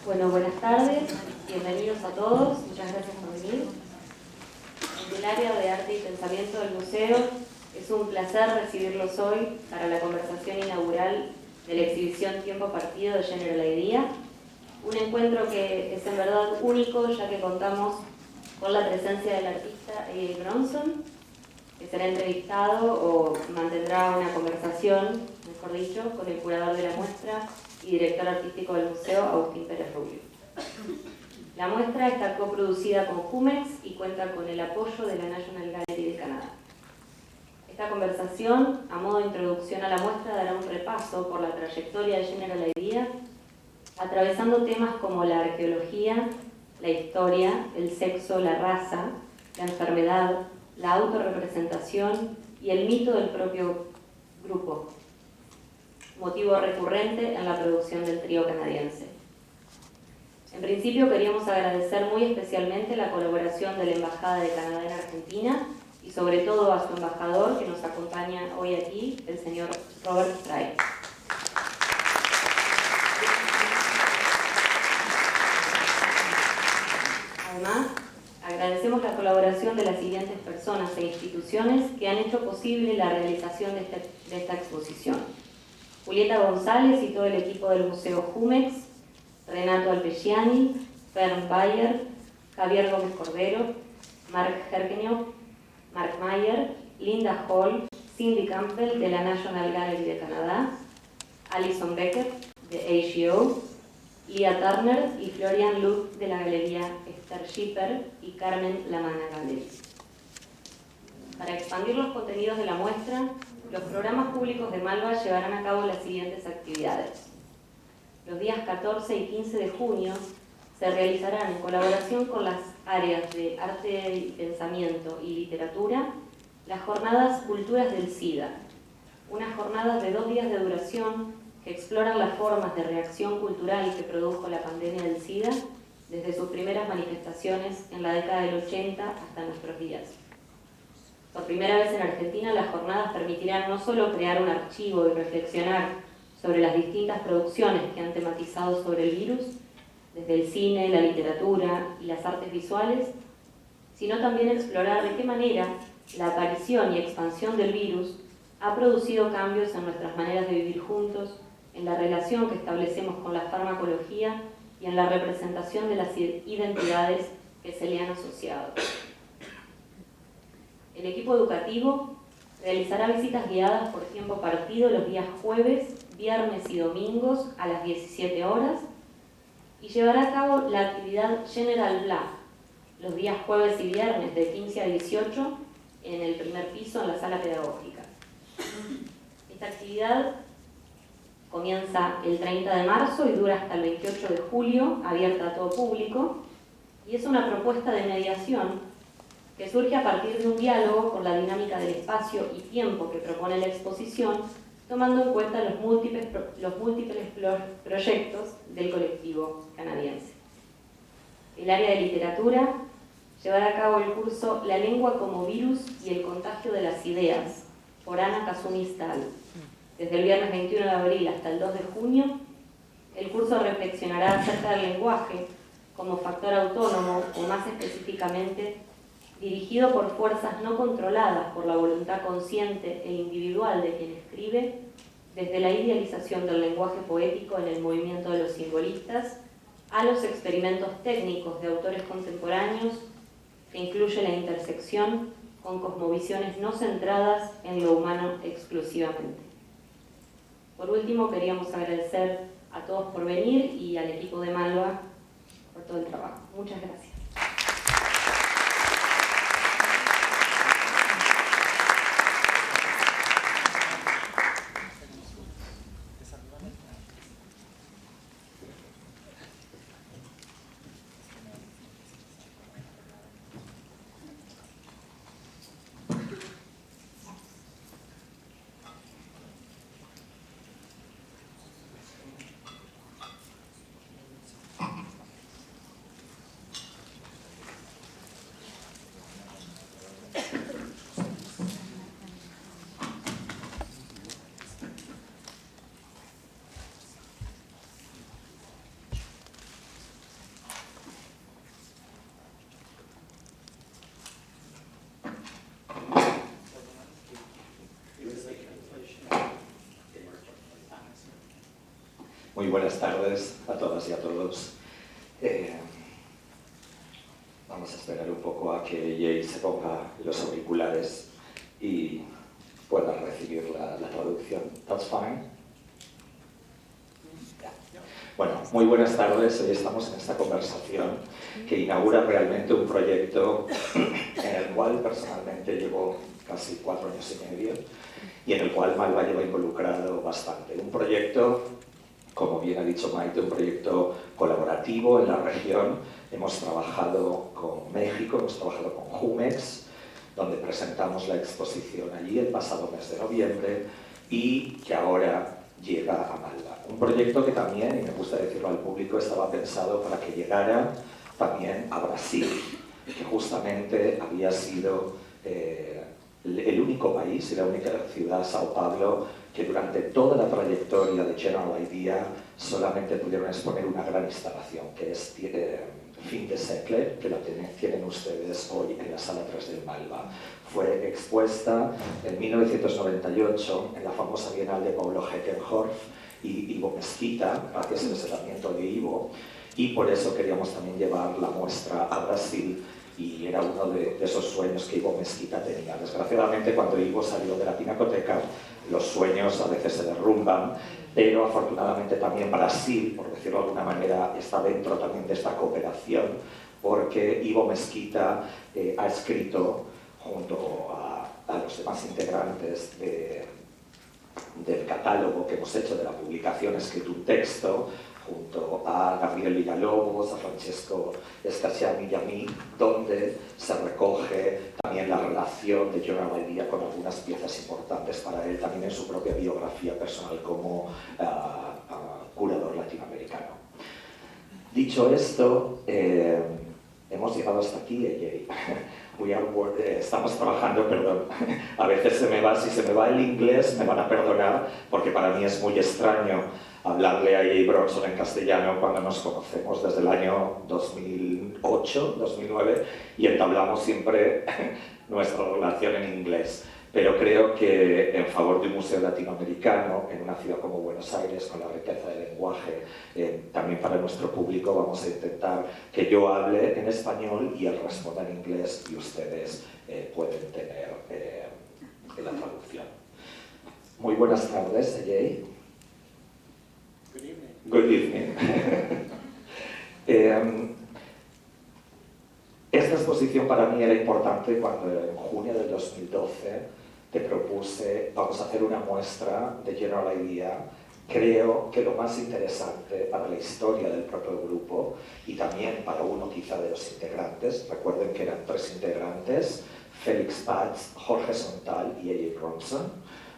Bueno, buenas tardes, bienvenidos a todos, muchas gracias por venir. En el área de arte y pensamiento del museo, es un placer recibirlos hoy para la conversación inaugural de la exhibición Tiempo Partido de General Idea, un encuentro que es en verdad único, ya que contamos con la presencia del artista A.A. Bronson, que será entrevistado o mantendrá una conversación, mejor dicho, con el curador de la muestra y director artístico del museo, Agustín Pérez Rubio. La muestra está coproducida con Jumex y cuenta con el apoyo de la National Gallery de Canadá. Esta conversación, a modo de introducción a la muestra, dará un repaso por la trayectoria de General Idea, atravesando temas como la arqueología, la historia, el sexo, la raza, la enfermedad, la autorrepresentación y el mito del propio grupo, motivo recurrente en la producción del trío canadiense. En principio queríamos agradecer muy especialmente la colaboración de la Embajada de Canadá en Argentina y sobre todo a su embajador que nos acompaña hoy aquí, el señor Robert Strike. Además, agradecemos la colaboración de las siguientes personas e instituciones que han hecho posible la realización de esta exposición. Julieta González y todo el equipo del Museo Jumex, Renato Alpeciani, Fern Bayer, Javier Gómez Cordero, Mark Herkenhoff, Mark Mayer, Linda Hall, Cindy Campbell de la National Gallery de Canadá, Alison Becker de AGO, Lia Turner y Florian Luth de la Galería Esther Schipper y Carmen Lamana Gallery. Para expandir los contenidos de la muestra, los programas públicos de Malva llevarán a cabo las siguientes actividades. Los días 14 y 15 de junio se realizarán en colaboración con las áreas de arte y pensamiento y literatura las jornadas Culturas del SIDA, unas jornadas de 2 días de duración que exploran las formas de reacción cultural que produjo la pandemia del SIDA desde sus primeras manifestaciones en la década del 80 hasta nuestros días. Por primera vez en Argentina, las jornadas permitirán no solo crear un archivo y reflexionar sobre las distintas producciones que han tematizado sobre el virus, desde el cine, la literatura y las artes visuales, sino también explorar de qué manera la aparición y expansión del virus ha producido cambios en nuestras maneras de vivir juntos, en la relación que establecemos con la farmacología y en la representación de las identidades que se le han asociado. El equipo educativo realizará visitas guiadas por tiempo partido los días jueves, viernes y domingos a las 17 horas y llevará a cabo la actividad General Bla los días jueves y viernes de 15 a 18 en el primer piso en la sala pedagógica. Esta actividad comienza el 30 de marzo y dura hasta el 28 de julio, abierta a todo público, y es una propuesta de mediación que surge a partir de un diálogo con la dinámica del espacio y tiempo que propone la exposición, tomando en cuenta los múltiples proyectos del colectivo canadiense. El área de literatura llevará a cabo el curso La lengua como virus y el contagio de las ideas, por Ana Kazumi Stahl. Desde el viernes 21 de abril hasta el 2 de junio, el curso reflexionará acerca del lenguaje como factor autónomo o más específicamente dirigido por fuerzas no controladas por la voluntad consciente e individual de quien escribe, desde la idealización del lenguaje poético en el movimiento de los simbolistas, a los experimentos técnicos de autores contemporáneos que incluye la intersección con cosmovisiones no centradas en lo humano exclusivamente. Por último, queríamos agradecer a todos por venir y al equipo de Malva por todo el trabajo. Muchas gracias. Muy buenas tardes a todas y a todos. Vamos a esperar un poco a que Jay se ponga los auriculares y pueda recibir la traducción. ¿That's fine? Bueno, muy buenas tardes. Hoy estamos en esta conversación que inaugura realmente un proyecto en el cual personalmente llevo casi 4 años y medio y en el cual Malva lleva involucrado bastante. Un proyecto, como bien ha dicho Maite, un proyecto colaborativo en la región. Hemos trabajado con México, hemos trabajado con Jumex, donde presentamos la exposición allí el pasado mes de noviembre y que ahora llega a Malva. Un proyecto que también, y me gusta decirlo al público, estaba pensado para que llegara también a Brasil, que justamente había sido el único país y la única ciudad, Sao Paulo, que durante toda la trayectoria de General Idea solamente pudieron exponer una gran instalación, que es Fin de Segle, que la tienen ustedes hoy en la Sala 3 del Malva. Fue expuesta en 1998 en la famosa Bienal de Paulo Heckenhorf y Ivo Mesquita, gracias al asesoramiento de Ivo, y por eso queríamos también llevar la muestra a Brasil, y era uno de esos sueños que Ivo Mesquita tenía. Desgraciadamente, cuando Ivo salió de la Pinacoteca, los sueños a veces se derrumban, pero afortunadamente también Brasil, por decirlo de alguna manera, está dentro también de esta cooperación, porque Ivo Mesquita ha escrito, junto a los demás integrantes del catálogo que hemos hecho de la publicación, ha escrito un texto junto a Gabriel Villalobos, a Francesco Scacciani y a mí, donde se recoge también la relación de General Idea con algunas piezas importantes para él, también en su propia biografía personal como curador latinoamericano. Dicho esto, hemos llegado hasta aquí, Jay. Estamos trabajando, perdón, a veces si se me va el inglés me van a perdonar, porque para mí es muy extraño hablarle a Jay Bronson en castellano cuando nos conocemos desde el año 2008, 2009 y entablamos siempre nuestra relación en inglés. Pero creo que en favor de un museo latinoamericano, en una ciudad como Buenos Aires, con la riqueza del lenguaje, también para nuestro público vamos a intentar que yo hable en español y él responda en inglés y ustedes pueden tener la traducción. Muy buenas tardes, Jay. Good evening. Good evening. Esta exposición para mí era importante cuando en junio del 2012 te propuse, vamos a hacer una muestra de General Idea. Creo que lo más interesante para la historia del propio grupo y también para uno quizá de los integrantes, recuerden que eran 3 integrantes, Félix Paz, Jorge Sontal y Jay Bronson,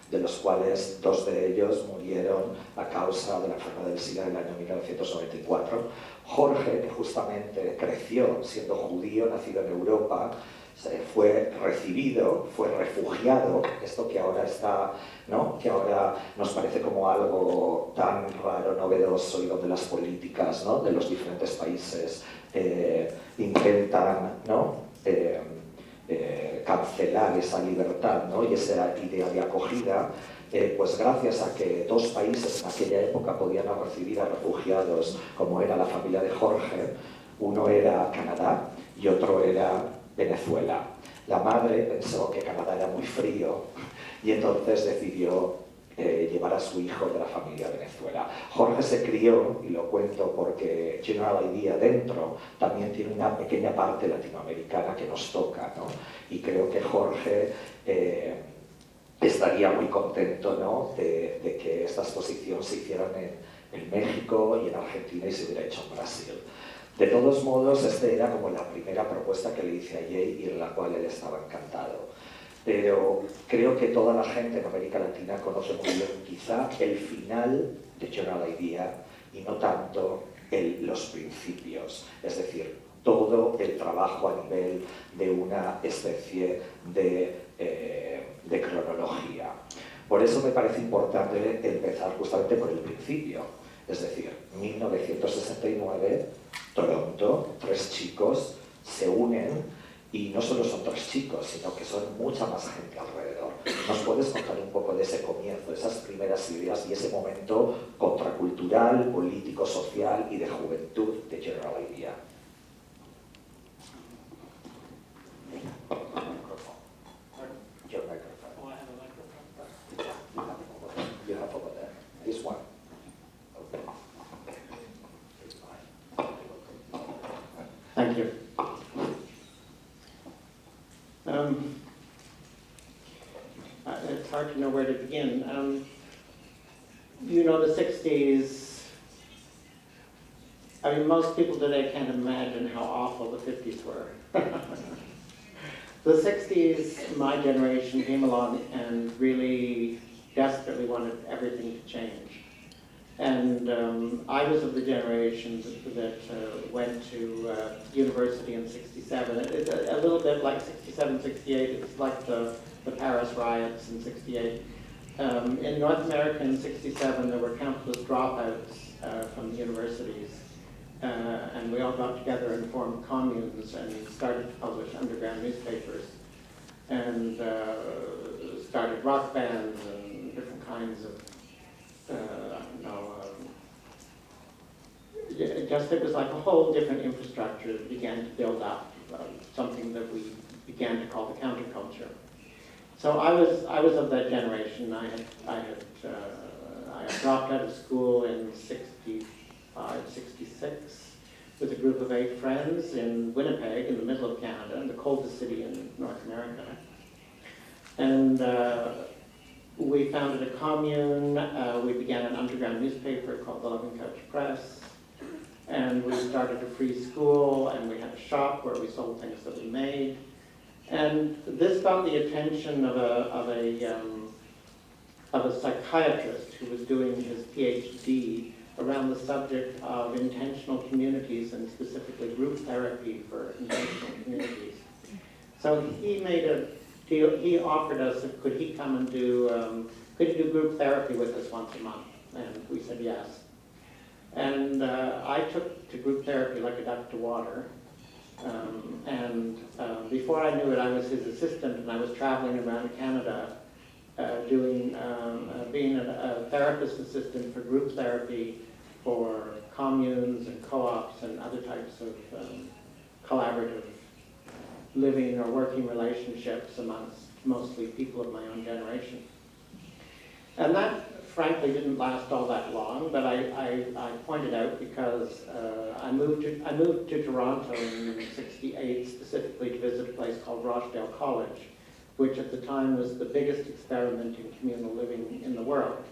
de los cuales 2 de ellos murieron a causa de la enfermedad del SIDA en el año 1994. Jorge, que justamente creció siendo judío, nacido en Europa, fue recibido, fue refugiado, esto que ahora está, ¿no? Que ahora nos parece como algo tan raro, novedoso, y donde las políticas, ¿no? De los diferentes países intentan, ¿no? Cancelar esa libertad, ¿no? Y esa idea de acogida, pues gracias a que 2 países en aquella época podían recibir a refugiados, como era la familia de Jorge, uno era Canadá y otro era Venezuela. La madre pensó que Canadá era muy frío y entonces decidió llevar a su hijo de la familia a Venezuela. Jorge se crió, y lo cuento porque General Idea dentro también tiene una pequeña parte latinoamericana que nos toca, ¿no? Y creo que Jorge estaría muy contento, ¿no? de que esta exposición se hiciera en México y en Argentina y se hubiera hecho en Brasil. De todos modos, esta era como la primera propuesta que le hice a Jay y en la cual él estaba encantado. Pero creo que toda la gente en América Latina conoce muy bien quizá el final de General Idea y no tanto los principios, es decir, todo el trabajo a nivel de una especie de cronología. Por eso me parece importante empezar justamente por el principio, es decir, 1969, Toronto, 3 chicos se unen Y no solo son 3 chicos, sino que son mucha más gente alrededor. ¿Nos puedes contar un poco de ese comienzo, esas primeras ideas y ese momento contracultural, político, social y de juventud de General Idea? Your microphone. Oh, I have a microphone. You have over there. This one. Okay. It's fine. Thank you. It's hard to know where to begin. You know, the 60s, I mean, most people today can't imagine how awful the 50s were. The 60s, my generation came along and really desperately wanted everything to change. And I was of the generation that went to university in 67. It's a little bit like 67, 68. It's like the Paris riots in 68. In North America in 67, there were countless dropouts from the universities. And we all got together and formed communes and started to publish underground newspapers. And started rock bands and different kinds of it was like a whole different infrastructure that began to build up, something that we began to call the counterculture. So I was of that generation. I had dropped out of school in 65, 66 with a group of 8 friends in Winnipeg, in the middle of Canada, in the coldest city in North America. And we founded a commune. We began an underground newspaper called the Loving Couch Press. And we started a free school, and we had a shop where we sold things that we made. And this got the attention of a psychiatrist who was doing his PhD around the subject of intentional communities, and specifically group therapy for intentional communities. So he made a deal. He offered us, could he come and could he do group therapy with us once a month? And we said yes. And I took to group therapy like a duck to water. Before I knew it, I was his assistant, and I was traveling around Canada being a therapist assistant for group therapy for communes and co-ops and other types of collaborative living or working relationships amongst mostly people of my own generation. And that, frankly, didn't last all that long, but I pointed out because I moved to Toronto in '68 specifically to visit a place called Rochdale College, which at the time was the biggest experiment in communal living in the world.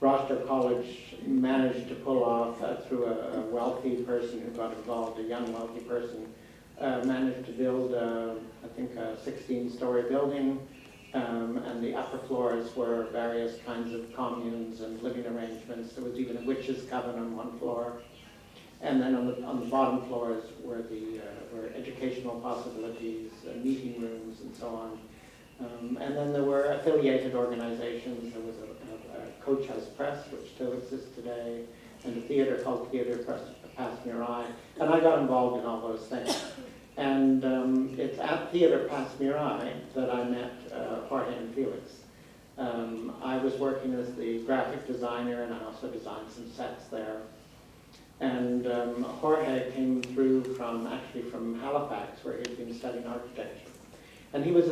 Rochdale College managed to pull off, through a wealthy person who got involved, a young wealthy person, managed to build, I think, a 16-story building. And the upper floors were various kinds of communes and living arrangements. There was even a witch's coven on one floor. And then on the bottom floors were were educational possibilities, meeting rooms, and so on. And then there were affiliated organizations. There was a Coach House Press, which still exists today, and a theater called Theater Passe Muraille. And I got involved in all those things. And it's at Theater Passe Muraille that I met Jorge and Felix. I was working as the graphic designer, and I also designed some sets there. And Jorge came through from Halifax, where he had been studying architecture. And he was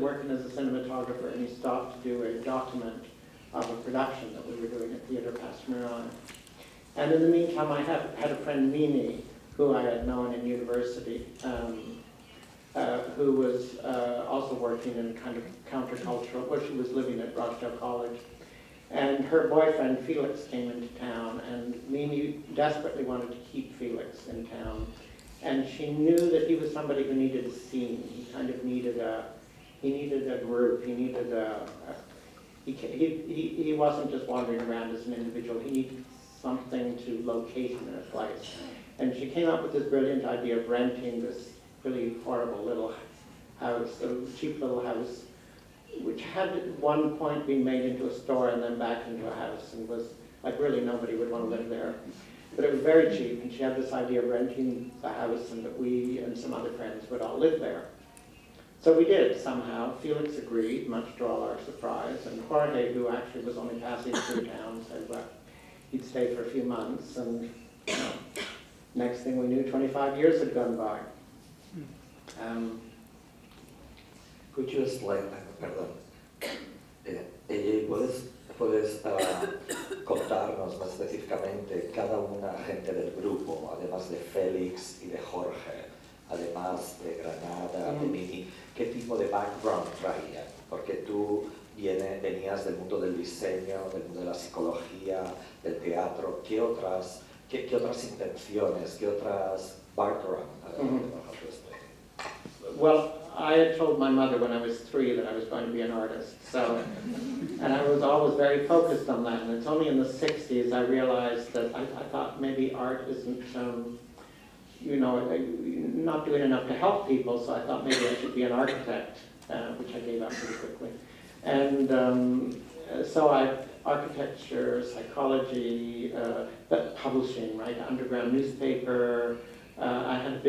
working as a cinematographer, and he stopped to do a document of a production that we were doing at Theater Passe Muraille. And in the meantime, I had a friend, Mimi, who I had known in university, who was also working in kind of countercultural, well, she was living at Rochdale College. And her boyfriend, Felix, came into town, and Mimi desperately wanted to keep Felix in town. And she knew that he was somebody who needed a scene. He kind of needed a group. He needed he wasn't just wandering around as an individual. He needed something to locate him in a place. And she came up with this brilliant idea of renting this really horrible little house, a cheap little house, which had at one point been made into a store and then back into a house, and was like really nobody would want to live there. but it was very cheap, and she had this idea of renting the house and that we and some other friends would all live there. So we did, somehow. Felix agreed, much to all our surprise, and Jorge, who actually was only passing through town, said, well, he'd stay for a few months, and you know, next thing we knew, 25 years had gone by. Could you explain, perdón, ¿puedes contarnos más específicamente cada una gente del grupo, además de Félix y de Jorge, además de Granada, de Mimi, qué tipo de background traían? Porque tú venías del mundo del diseño, del mundo de la psicología, del teatro, ¿qué otras intenciones, qué otras background? Well, I had told my mother when I was 3 that I was going to be an artist, so, and I was always very focused on that, and it's only in the 60s I realized that I thought maybe art isn't, you know, not doing enough to help people, so I thought maybe I should be an architect, which I gave up pretty quickly. And so architecture, psychology, publishing, right, underground newspaper. I had a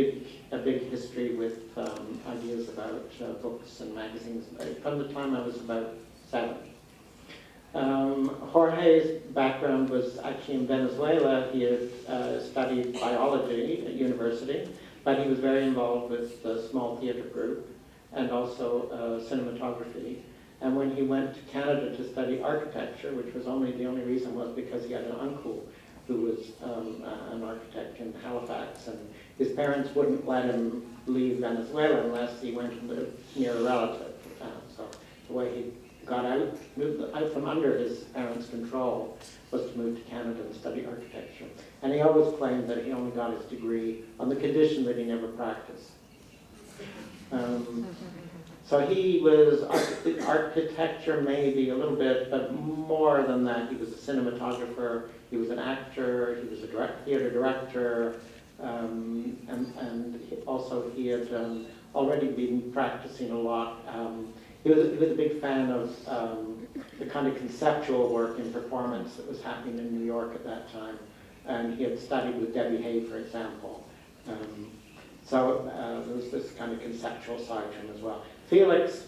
big history with ideas about books and magazines from the time I was about 7. Jorge's background was actually in Venezuela. He had studied biology at university, but he was very involved with the small theatre group and also cinematography. And when he went to Canada to study architecture, which was the only reason was because he had an uncle who was an architect in Halifax, and his parents wouldn't let him leave Venezuela unless he went and lived near a relative. So the way he got moved out from under his parents' control was to move to Canada and study architecture. And he always claimed that he only got his degree on the condition that he never practiced. So he was architecture maybe a little bit, but more than that, he was a cinematographer, he was an actor, he was a theater director, and also he had already been practicing a lot. He was a big fan of the kind of conceptual work in performance that was happening in New York at that time, and he had studied with Debbie Hay, for example. So there was this kind of conceptual side to him as well. Felix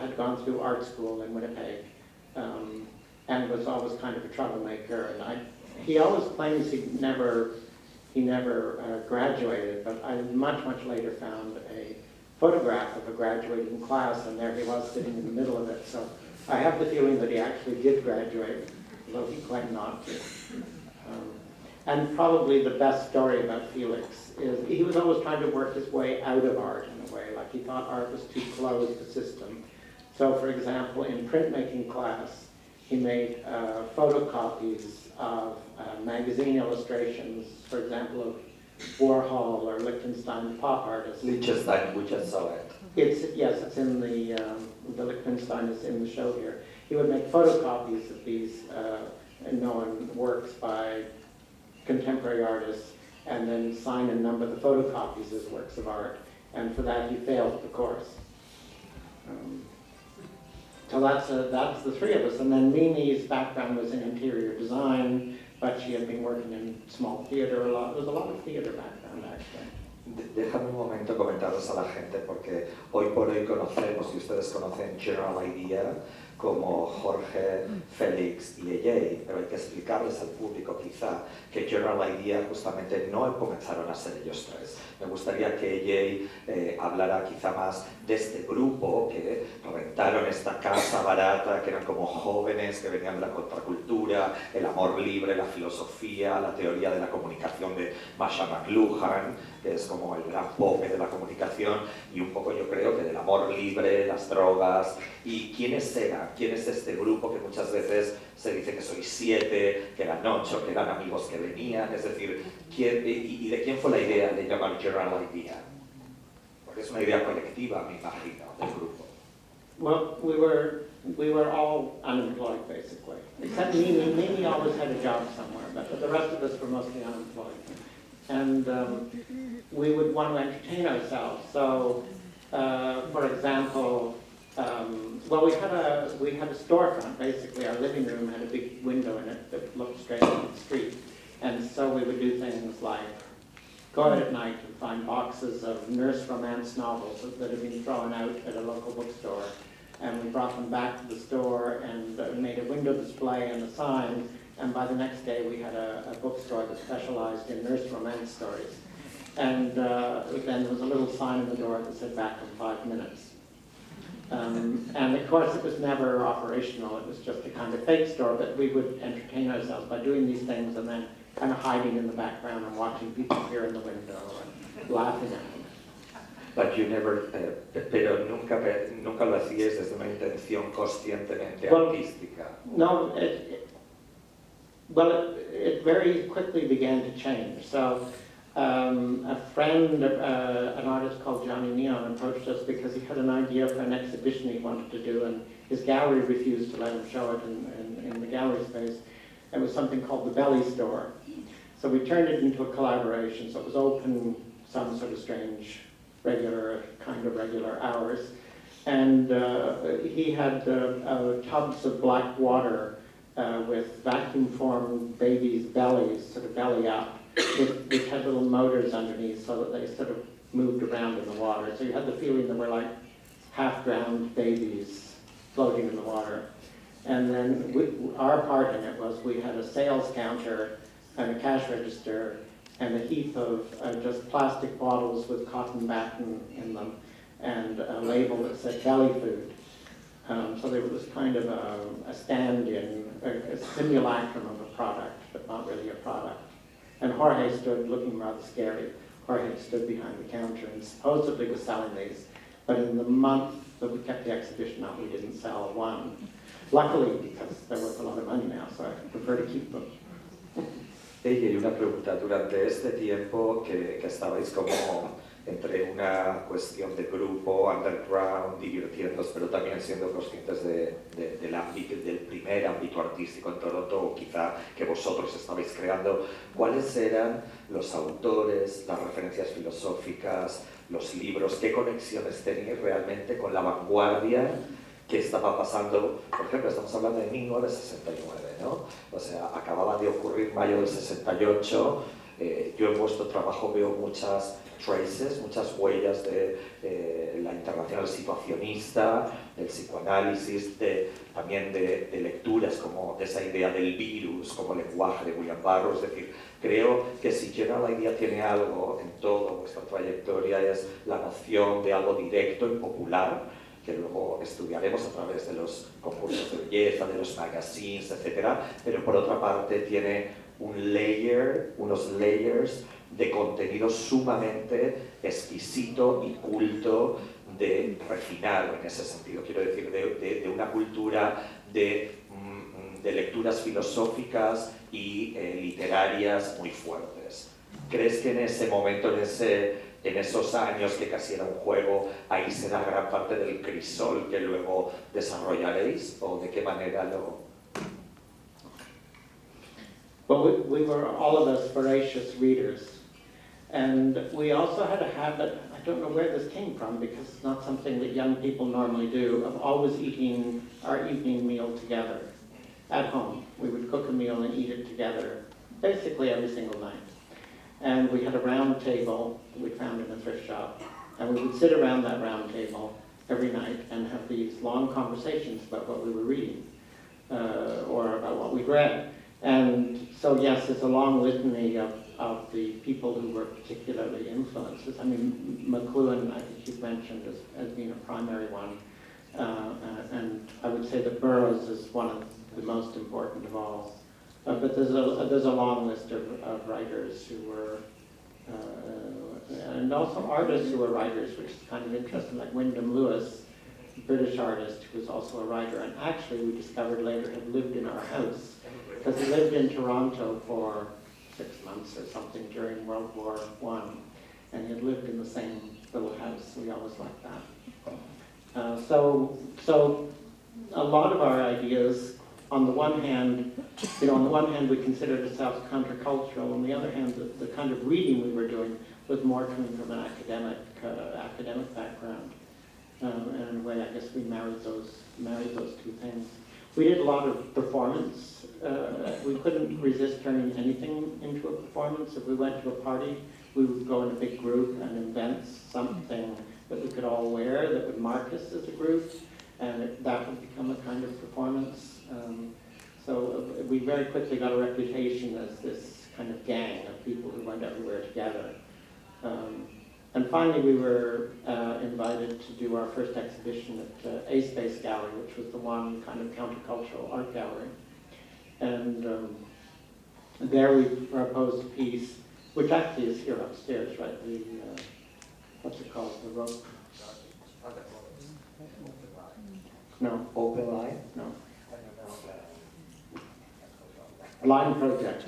had gone through art school in Winnipeg and was always kind of a troublemaker. And he always claims he never graduated, but I much later found a photograph of a graduating class, and there he was sitting in the middle of it. So I have the feeling that he actually did graduate, although he claimed not to. And probably the best story about Felix is he was always trying to work his way out of art in a way, like he thought art was too closed a system. So for example, in printmaking class, he made photocopies of magazine illustrations, for example, of Warhol or Lichtenstein pop artists. Lichtenstein, we just saw it. It's in the Lichtenstein is in the show here. He would make photocopies of these known works by contemporary artists, and then sign and number the photocopies as works of art. And for that, he failed the course. So that's the 3 of us. And then Mimi's background was in interior design, but she had been working in small theater a lot. There was a lot of theater background, actually. Déjame un momento comentaros a la gente, porque hoy por hoy conocemos, y ustedes conocen General Idea como Jorge, Félix y Ejei, pero hay que explicarles al público quizá que General Idea justamente no comenzaron a ser ellos 3. Me gustaría que Ejei hablara quizá más de este grupo que rentaron esta casa barata, que eran como jóvenes que venían de la contracultura, el amor libre, la filosofía, la teoría de la comunicación de Masha McLuhan, que es como el gran pope de la comunicación, y un poco yo creo que del amor libre, las drogas, y quiénes eran, quién es este grupo que muchas veces se dice que sois 7, que eran 8, que eran amigos que venían, es decir, y de quién fue la idea de llamar General Idea, porque es una idea colectiva, me imagino, del grupo. Well, we were all unemployed basically, except Mimi always had a job somewhere, but the rest of us were mostly unemployed. And we would want to entertain ourselves. So, for example, well, we had a storefront. Basically, our living room had a big window in it that looked straight at the street. And so we would do things like go out at night and find boxes of nurse romance novels that had been thrown out at a local bookstore. And we brought them back to the store and made a window display and a sign. And by the next day, we had a bookstore that specialized in nurse romance stories. And then there was a little sign on the door that said back in 5 minutes. And of course, it was never operational. It was just a kind of fake store, but we would entertain ourselves by doing these things and then kind of hiding in the background and watching people appear in the window and laughing at them. But you never, pero nunca lo hacías desde una intención conscientemente Well, artística. No, it very quickly began to change. So a friend, an artist called Johnny Neon, approached us because he had an idea for an exhibition he wanted to do, and his gallery refused to let him show it in the gallery space. It was something called the Belly Store. So we turned it into a collaboration, so it was open some sort of strange, regular hours. And he had tubs of black water with vacuum-formed babies' bellies, sort of belly up, which had little motors underneath so that they sort of moved around in the water. So you had the feeling that we're like half-drowned babies floating in the water. And then our part in it was we had a sales counter and a cash register and a heap of just plastic bottles with cotton batting in them and a label that said belly food. So there was kind of a stand-in, a simulacrum of a product, but not really a product. And Jorge stood looking rather scary. Jorge stood behind the counter and supposedly was selling these. But in the month that we kept the exhibition up, we didn't sell one. Luckily, because they're worth a lot of money now, so I prefer to keep them. Y una pregunta, durante este tiempo que estabais como entre una cuestión de grupo, underground, divirtiéndoos, pero también siendo conscientes del ámbito, del primer ámbito artístico en Toronto, o quizá que vosotros estabais creando, ¿cuáles eran los autores, las referencias filosóficas, los libros, qué conexiones teníais realmente con la vanguardia que estaba pasando? Por ejemplo, estamos hablando de 1969, ¿no? O sea, acababa de ocurrir mayo del 68, yo en vuestro trabajo veo muchas traces, muchas huellas de la internacional situacionista, del psicoanálisis, también de lecturas como de esa idea del virus como lenguaje de William Burroughs. Es decir, creo que si General Idea tiene algo en toda vuestra trayectoria es la noción de algo directo y popular, que luego estudiaremos a través de los concursos de belleza, de los magazines, etc. Pero por otra parte tiene unos layers de contenido sumamente exquisito y culto, de refinado en ese sentido, quiero decir, de una cultura de lecturas filosóficas y literarias muy fuertes. ¿Crees que en ese momento, en esos años que casi era un juego, ahí será gran parte del crisol que luego desarrollaréis? ¿O de qué manera lo...? Well, we were all of us voracious readers. And we also had a habit, I don't know where this came from because it's not something that young people normally do, of always eating our evening meal together at home. We would cook a meal and eat it together basically every single night. And we had a round table that we found in a thrift shop. And we would sit around that round table every night and have these long conversations about what we were reading or about what we'd read. And so, yes, there's a long litany of the people who were particularly influences. I mean, McLuhan, I think you've mentioned as being a primary one. And I would say that Burroughs is one of the most important of all. But there's a long list of writers who were, and also artists who were writers, which is kind of interesting, like Wyndham Lewis, a British artist who was also a writer, and actually we discovered later had lived in our house, because he lived in Toronto for 6 months or something during World War I, and he had lived in the same little house. We always liked that. So a lot of our ideas, on the one hand, we considered ourselves countercultural. On the other hand, the kind of reading we were doing was more coming from an academic background. And in a way, I guess we married those two things. We did a lot of performance. We couldn't resist turning anything into a performance. If we went to a party, we would go in a big group and invent something that we could all wear that would mark us as a group, and that would become a kind of performance. So we very quickly got a reputation as this kind of gang of people who went everywhere together. And finally, we were invited to do our first exhibition at A Space Gallery, which was the one kind of countercultural art gallery. And there we proposed a piece, which actually is here upstairs, right? The, what's it called? The rope? No. Open line? No. Line project.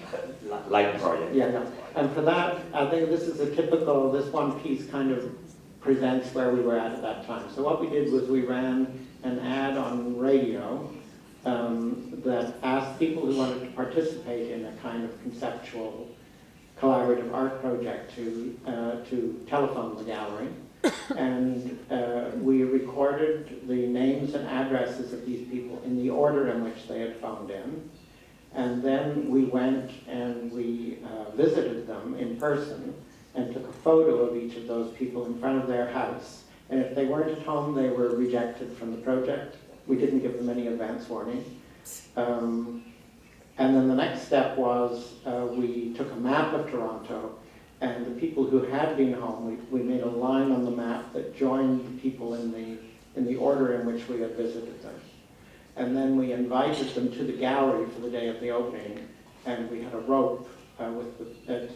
Line project. Yeah, no. And for that, I think this is a typical, this one piece kind of presents where we were at that time. So what we did was we ran an ad on radio that asked people who wanted to participate in a kind of conceptual collaborative art project to telephone the gallery. And we recorded the names and addresses of these people in the order in which they had phoned in. And then we went and we visited them in person and took a photo of each of those people in front of their house. And if they weren't at home, they were rejected from the project. We didn't give them any advance warning. And then the next step was we took a map of Toronto, and the people who had been home, we made a line on the map that joined the people in the order in which we had visited them. And then we invited them to the gallery for the day of the opening, and we had a rope that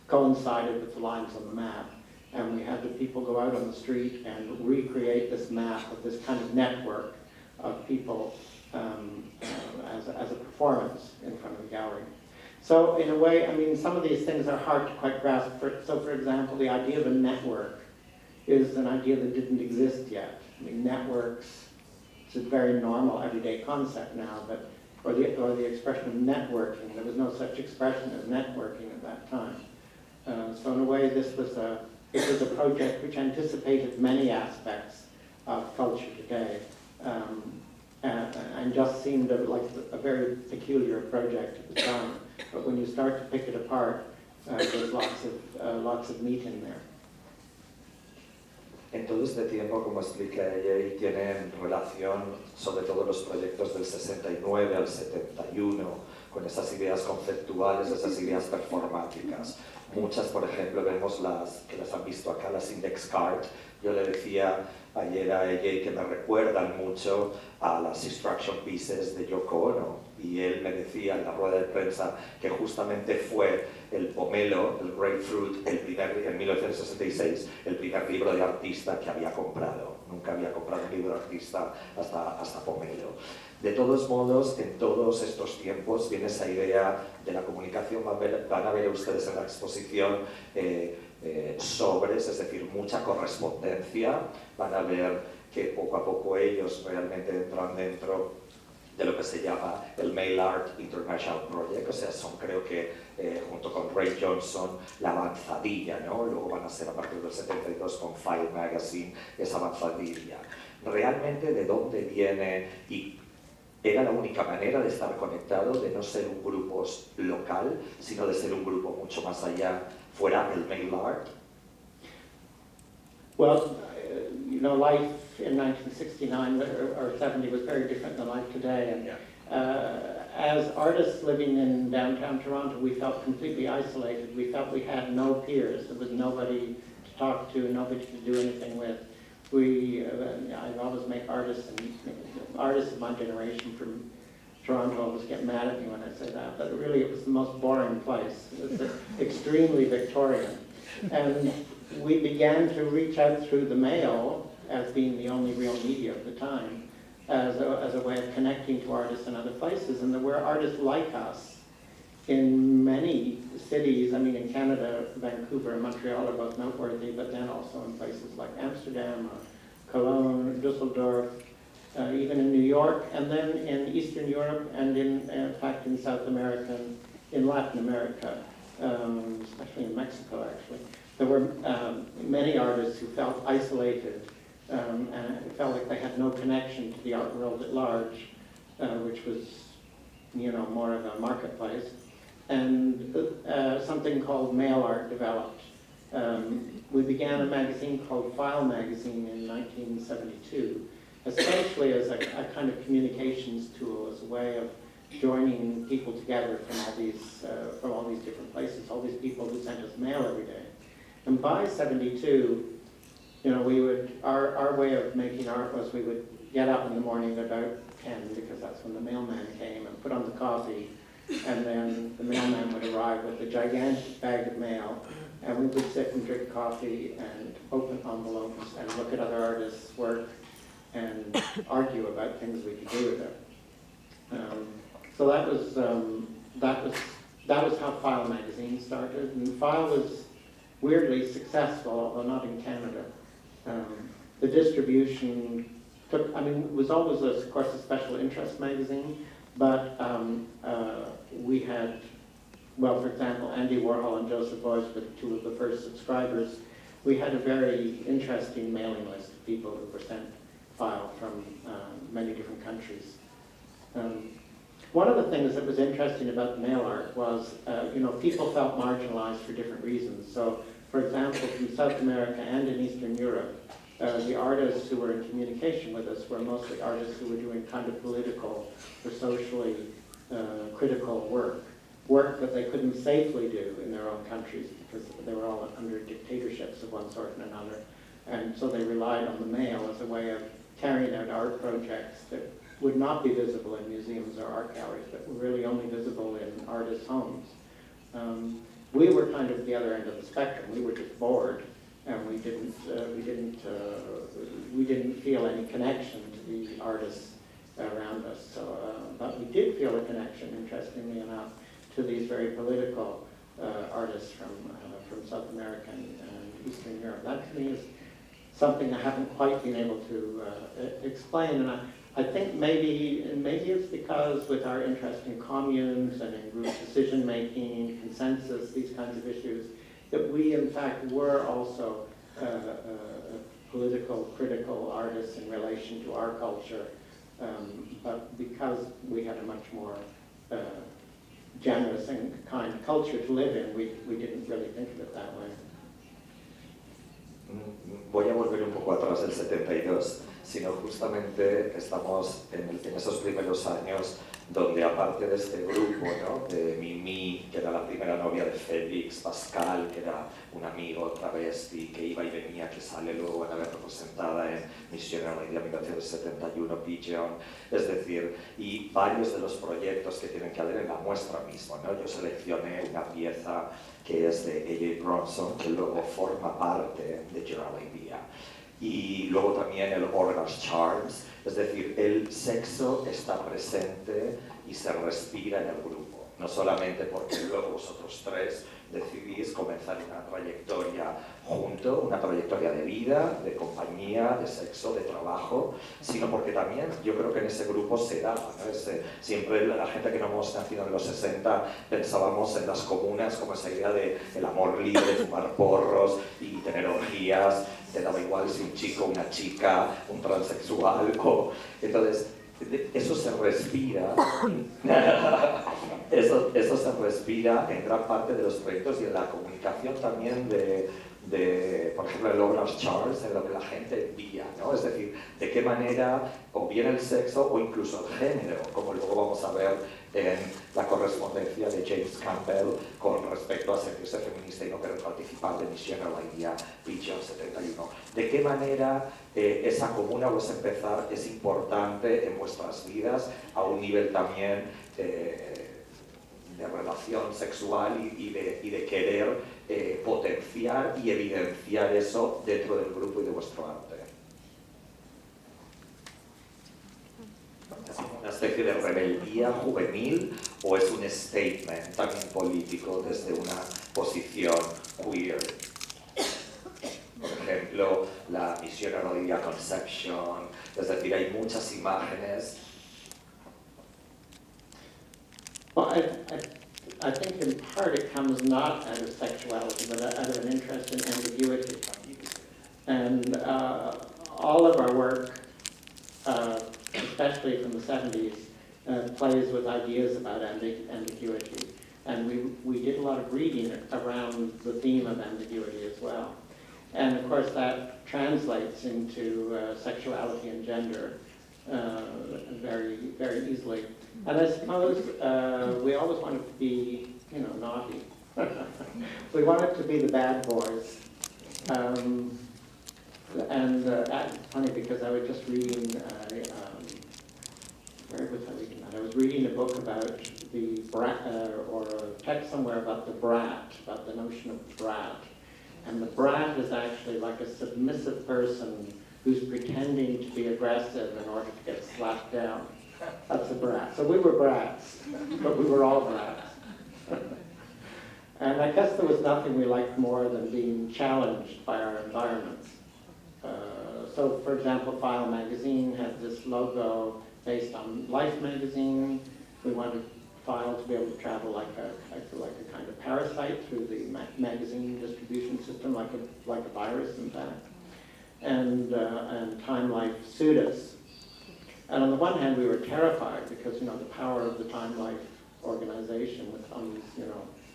coincided with the lines on the map. And we had the people go out on the street and recreate this map of this kind of network of people as a performance in front of the gallery. So in a way, I mean, some of these things are hard to quite grasp. So for example, the idea of a network is an idea that didn't exist yet. I mean, networks, it's a very normal, everyday concept now, but or the expression of networking. There was no such expression as networking at that time. So in a way, it was a project which anticipated many aspects of culture today, and just seemed like a very peculiar project at the time. But when you start to pick it apart, there's lots of meat in there. En todo este tiempo, como explica ella, y tienen relación sobre todo los proyectos del 69 al 71, con esas ideas conceptuales, esas ideas performáticas. Muchas, por ejemplo, vemos que las han visto acá, las index card. Yo le decía ayer a ella que me recuerdan mucho a las instruction pieces de Yoko Ono, y él me decía en la rueda de prensa que justamente fue el Pomelo, el Grapefruit, en 1966, el primer libro de artista que había comprado. Nunca había comprado un libro de artista hasta Pomelo. De todos modos, en todos estos tiempos viene esa idea de la comunicación. Van a ver ustedes en la exposición sobres, es decir, mucha correspondencia. Van a ver que poco a poco ellos realmente entran dentro de lo que se llama el Mail Art International Project, o sea, son creo que junto con Ray Johnson la avanzadilla, ¿no? Luego van a ser a partir del 72 con Fire Magazine esa avanzadilla. Realmente de dónde viene, y era la única manera de estar conectado, de no ser un grupo local, sino de ser un grupo mucho más allá, fuera el Mail Art. Well, you know, life in 1969 or 70 was very different than life today. And as artists living in downtown Toronto, we felt completely isolated. We felt we had no peers. There was nobody to talk to, nobody to do anything with. I always make artists of my generation from Toronto always get mad at me when I say that, but really it was the most boring place. It was extremely Victorian. And we began to reach out through the mail as being the only real media of the time, as a way of connecting to artists in other places. And there were artists like us in many cities. I mean, in Canada, Vancouver and Montreal are both noteworthy, but then also in places like Amsterdam or Cologne, Dusseldorf, even in New York, and then in Eastern Europe, and in fact in South America, in Latin America, especially in Mexico, actually. There were many artists who felt isolated and it felt like they had no connection to the art world at large, which was, more of a marketplace. And something called Mail Art developed. We began a magazine called File Magazine in 1972, essentially as a kind of communications tool, as a way of joining people together from all these different places, all these people who sent us mail every day. And by 72, our way of making art was we would get up in the morning about 10, because that's when the mailman came, and put on the coffee, and then the mailman would arrive with a gigantic bag of mail, and we would sit and drink coffee and open envelopes and look at other artists' work and argue about things we could do with it. So that was how File Magazine started, and File was weirdly successful, although not in Canada. The distribution it was always, of course, a special interest magazine, but we had, for example, Andy Warhol and Joseph Beuys were two of the first subscribers. We had a very interesting mailing list of people who were sent File from many different countries. One of the things that was interesting about mail art was, people felt marginalized for different reasons. So, for example, from South America and in Eastern Europe, the artists who were in communication with us were mostly artists who were doing kind of political or socially critical work that they couldn't safely do in their own countries because they were all under dictatorships of one sort and another. And so they relied on the mail as a way of carrying out art projects that would not be visible in museums or art galleries, but were really only visible in artists' homes. We were kind of the other end of the spectrum. We were just bored, and we didn't feel any connection to the artists around us. So, but we did feel a connection, interestingly enough, to these very political artists from South America and Eastern Europe. That to me is something I haven't quite been able to explain, and I think maybe it's because with our interest in communes and in group decision making, consensus, these kinds of issues, that we in fact were also political, critical artists in relation to our culture, but because we had a much more generous and kind culture to live in, we didn't really think of it that way. Voy a volver un poco atrás del 72, sino justamente estamos en esos primeros años donde aparte de este grupo, ¿no? De Mimi, que era la primera novia de Félix, Pascal, que era un amigo travesti que iba y venía, que sale luego a ver representada en Mission en la India 1971, Pigeon, es decir, y varios de los proyectos que tienen que haber en la muestra misma, ¿no? Yo seleccioné una pieza que es de A.J. Bronson, que luego forma parte de General Idea. Y luego también el Organ's Charms, es decir, el sexo está presente y se respira en el grupo, no solamente porque luego vosotros tres decidís comenzar una trayectoria junto, una trayectoria de vida, de compañía, de sexo, de trabajo, sino porque también yo creo que en ese grupo se daba, ¿no? Siempre la gente que no hemos nacido en los 60 pensábamos en las comunas como esa idea de el amor libre, fumar porros y tener orgías, te daba igual si un chico, una chica, un transexual o... Entonces, eso se respira, eso se respira en gran parte de los proyectos y en la comunicación también de por ejemplo, el Organ's Charms, en lo que la gente veía, ¿no? Es decir, de qué manera, o bien el sexo o incluso el género, como luego vamos a ver en la correspondencia de James Campbell con respecto a sentirse feminista y no querer participar de Mission a la India, Pigeon 71. De qué manera esa comuna o ese empezar es importante en vuestras vidas a un nivel también de relación sexual y de querer potenciar y evidenciar eso dentro del grupo y de vuestro arte. ¿Es una especie de rebeldía juvenil o es un statement también político desde una posición queer? Por ejemplo, la Mission a la India Conception, es decir, hay muchas imágenes. Well, I think in part it comes not out of sexuality, but out of an interest in ambiguity. And all of our work, especially from the 70s, plays with ideas about ambiguity. And we did a lot of reading around the theme of ambiguity as well. And of course that translates into sexuality and gender very, very easily. And I suppose we always wanted to be, naughty. We wanted to be the bad boys. It's funny because I was just reading, where was I reading that? I was reading a book about the brat, or a text somewhere about the brat, about the notion of brat. And the brat is actually like a submissive person who's pretending to be aggressive in order to get slapped down. That's a brat. So we were brats, but we were all brats. And I guess there was nothing we liked more than being challenged by our environments. So for example, File magazine had this logo based on Life magazine. We wanted File to be able to travel like a kind of parasite through the magazine distribution system, like a virus, in fact. And Time Life sued us. And on the one hand, we were terrified because, the power of the Time Life organization with all these,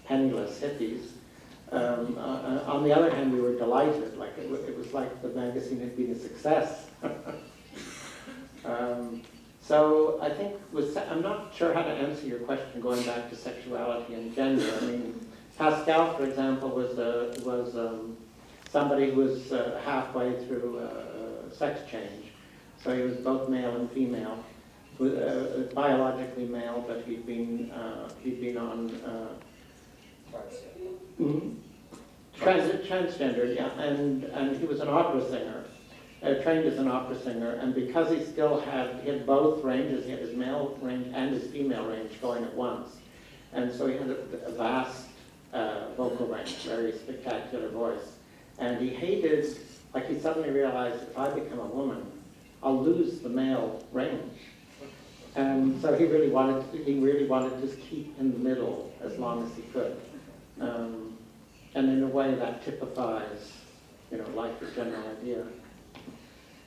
penniless hippies. On the other hand, we were delighted. Like it was like the magazine had been a success. So I think I'm not sure how to answer your question going back to sexuality and gender. I mean, Pascal, for example, was somebody who was halfway through sex change. So he was both male and female, biologically male, but he'd been on transgender, yeah, and he was an opera singer, trained as an opera singer, and because he had both ranges, he had his male range and his female range going at once, and so he had a vast vocal range, very spectacular voice, and he suddenly realized, if I become a woman, I'll lose the male range. And so he really wanted to just keep in the middle as long as he could. And in a way that typifies, life as general idea.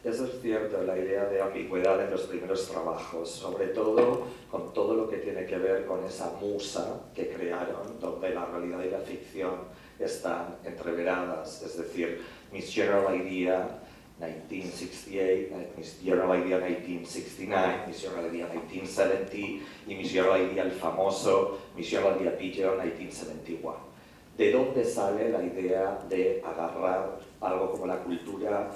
Eso es cierto, la idea de ambigüedad en los primeros trabajos, sobre todo con todo lo que tiene que ver con esa musa que crearon, donde la realidad y la ficción están entreveradas, es decir, Miss General Idea 1968, Miss General Idea 1969, Miss General Idea 1970 y Miss General Idea el famoso Miss General Idea Pigeon 1971. ¿De dónde sale la idea de agarrar algo como la cultura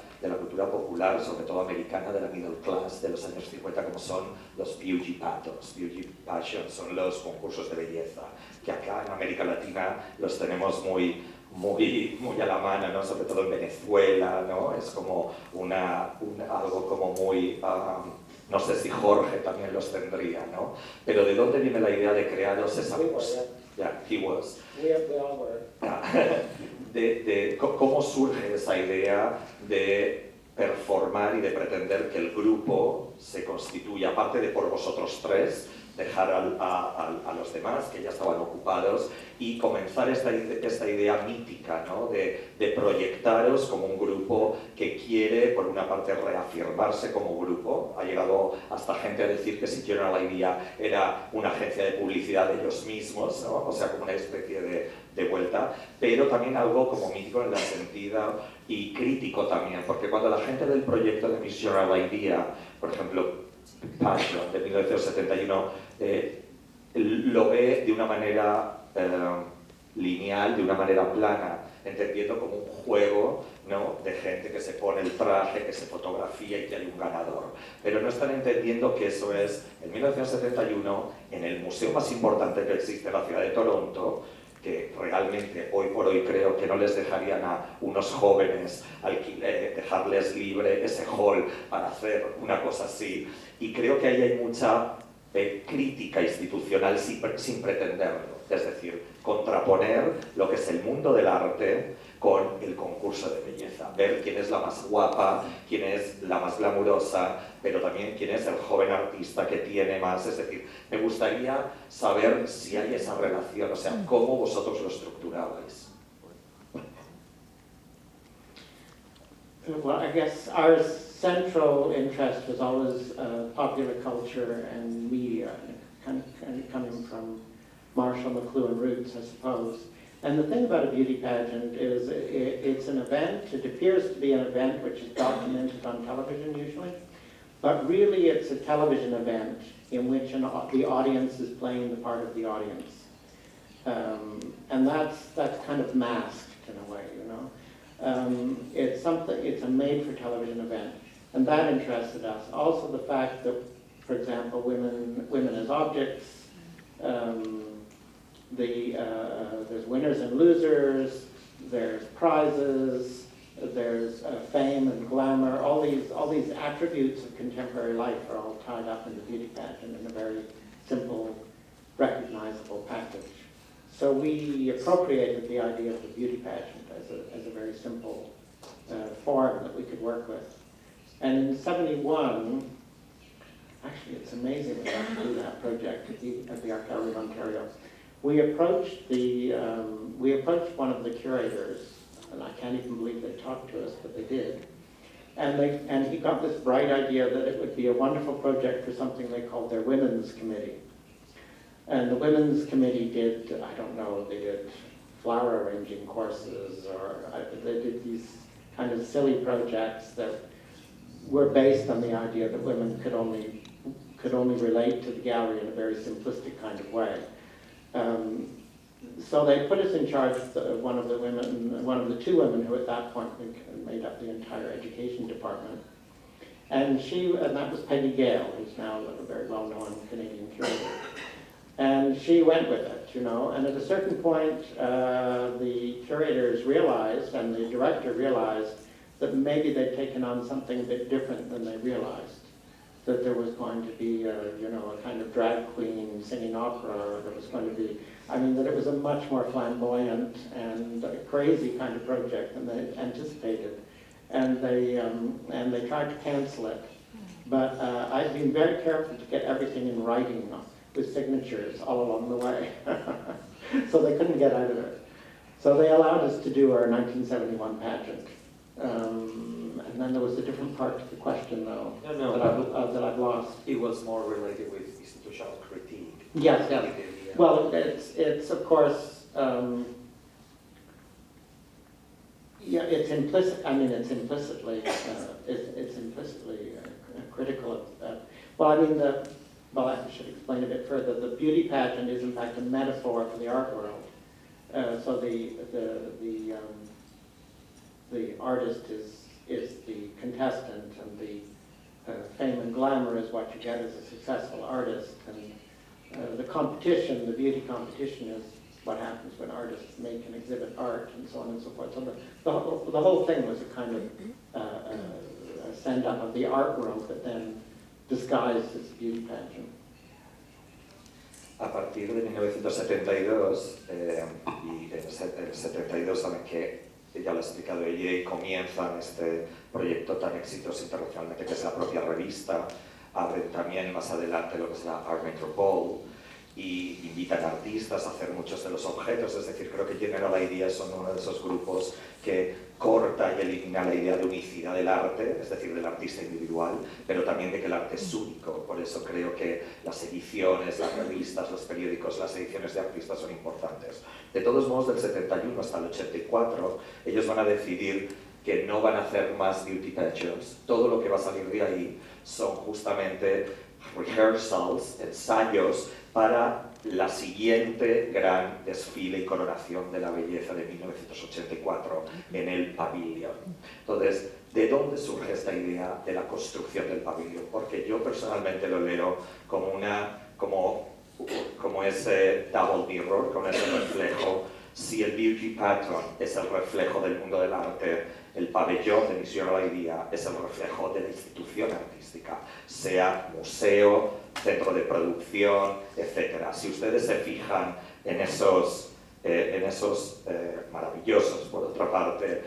popular, sobre todo americana, de la middle class de los años 50, como son los beauty pageants, son los concursos de belleza, que acá en América Latina los tenemos muy a la mano, ¿no? Sobre todo en Venezuela, ¿no? Es como algo como muy... no sé si Jorge también los tendría, ¿no? Pero ¿de dónde viene la idea de crearos esa cosa? Yeah, he was. We all were. ¿Cómo surge esa idea de performar y de pretender que el grupo se constituya, aparte de por vosotros tres, dejar a los demás que ya estaban ocupados y comenzar esta idea mítica, ¿no? de proyectaros como un grupo que quiere, por una parte, reafirmarse como grupo? Ha llegado hasta gente a decir que si General Idea era una agencia de publicidad de ellos mismos, ¿no? O sea, como una especie de vuelta, pero también algo como mítico en el sentido y crítico también, porque cuando la gente del proyecto de Miss General Idea, por ejemplo, Passion de 1971, lo ve de una manera lineal, de una manera plana, entendiendo como un juego, ¿no? De gente que se pone el traje, que se fotografía y que hay un ganador. Pero no están entendiendo que eso es, en 1971, en el museo más importante que existe en la ciudad de Toronto, que realmente hoy por hoy creo que no les dejarían a unos jóvenes dejarles libre ese hall para hacer una cosa así. Y creo que ahí hay mucha crítica institucional sin pretenderlo. Es decir, contraponer lo que es el mundo del arte con el concurso de belleza. Ver quién es la más guapa, quién es la más glamurosa, pero también quién es el joven artista que tiene más. Es decir, me gustaría saber si hay esa relación, o sea, cómo vosotros lo estructurabais. Well, I guess ours central interest was always popular culture and media, kind of coming from Marshall McLuhan roots, I suppose. And the thing about a beauty pageant is it's an event. It appears to be an event which is documented on television usually, but really it's a television event in which the audience is playing the part of the audience. And that's kind of masked in a way, you know. It's a made-for-television event, and that interested us. Also the fact that, for example, women as objects, there's winners and losers, there's prizes, there's fame and glamour. All these attributes of contemporary life are all tied up in the beauty pageant in a very simple, recognizable package. So we appropriated the idea of the beauty pageant as a very simple form that we could work with. And in '71, actually it's amazing we got to do that project at the Art Gallery of Ontario. We approached one of the curators, and I can't even believe they talked to us, but they did. And he got this bright idea that it would be a wonderful project for something they called their Women's Committee. And the Women's Committee did, I don't know, they did flower arranging courses, or they did these kind of silly projects that were based on the idea that women could only relate to the gallery in a very simplistic kind of way. So they put us in charge of one of the two women who at that point made up the entire education department. And that was Peggy Gale, who's now a very well-known Canadian curator. And she went with it, you know, and at a certain point, the curators realized, and the director realized, that maybe they'd taken on something a bit different than they realized. That there was going to be, a kind of drag queen singing opera, or there was going to be, that it was a much more flamboyant and crazy kind of project than they anticipated. And they tried to cancel it. But I've been very careful to get everything in writing with signatures all along the way. So they couldn't get out of it. So they allowed us to do our 1971 pageant. And then there was a different part to the question, though, that I've lost. It was more related with institutional critique. Yes, yes. Well, it's of course, it's implicit. It's implicitly critical of. I should explain a bit further. The beauty pageant is in fact a metaphor for the art world. So the artist is the contestant, and the fame and glamour is what you get as a successful artist. And the competition, the beauty competition, is what happens when artists make and exhibit art, and so on and so forth. So the whole thing was a kind of a send-up of the art world, but then disguised as beauty pageant. A partir de 1972, y en el 72 saben que ya lo ha explicado ella, y comienzan este proyecto tan exitoso internacionalmente que es la propia revista. Abren también más adelante lo que es la Art Metropole y invitan a artistas a hacer muchos de los objetos. Es decir, creo que General Ideas son uno de esos grupos que corta y elimina la idea de unicidad del arte, es decir, del artista individual, pero también de que el arte es único. Por eso creo que las ediciones, las revistas, los periódicos, las ediciones de artistas son importantes. De todos modos, del 71 hasta el 84, ellos van a decidir que no van a hacer más beauty pageants. Todo lo que va a salir de ahí son justamente rehearsals, ensayos para la siguiente gran desfile y coronación de la belleza de 1984 en el pabellón. Entonces, ¿de dónde surge esta idea de la construcción del pabellón? Porque yo personalmente lo leo como ese double mirror, como ese reflejo. Si el beauty pattern es el reflejo del mundo del arte, el pabellón de Mission Idea es el reflejo de la institución artística, sea museo, centro de producción, etc. Si ustedes se fijan en esos maravillosos, por otra parte,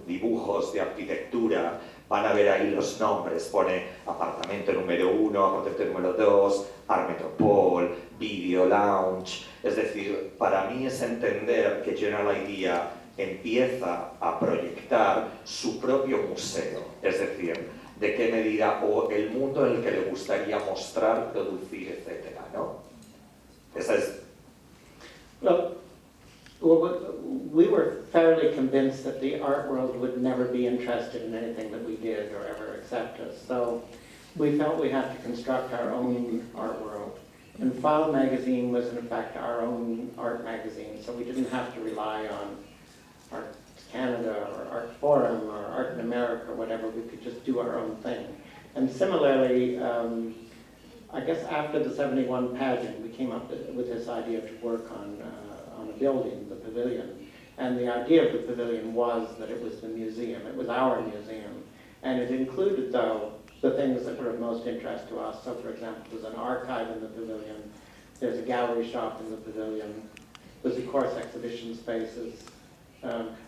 dibujos de arquitectura Van a ver ahí los nombres, pone apartamento número 1, apartamento número 2, Art Metropole, Video Lounge. Es decir, para mí es entender que General Idea empieza a proyectar su propio museo, es decir, de qué medida o el mundo en el que le gustaría mostrar, producir, etc., ¿no? Esa es... Well, we were fairly convinced that the art world would never be interested in anything that we did or ever accept us. So we felt we had to construct our own art world. And File magazine was in fact our own art magazine, so we didn't have to rely on Art Canada or Art Forum or Art in America or whatever. We could just do our own thing. And similarly, I guess after the 71 pageant, we came up with this idea to work on a building, the pavilion. And the idea of the pavilion was that it was the museum. It was our museum. And it included, though, the things that were of most interest to us. So, for example, there's an archive in the pavilion. There's a gallery shop in the pavilion. There's, of course, exhibition spaces.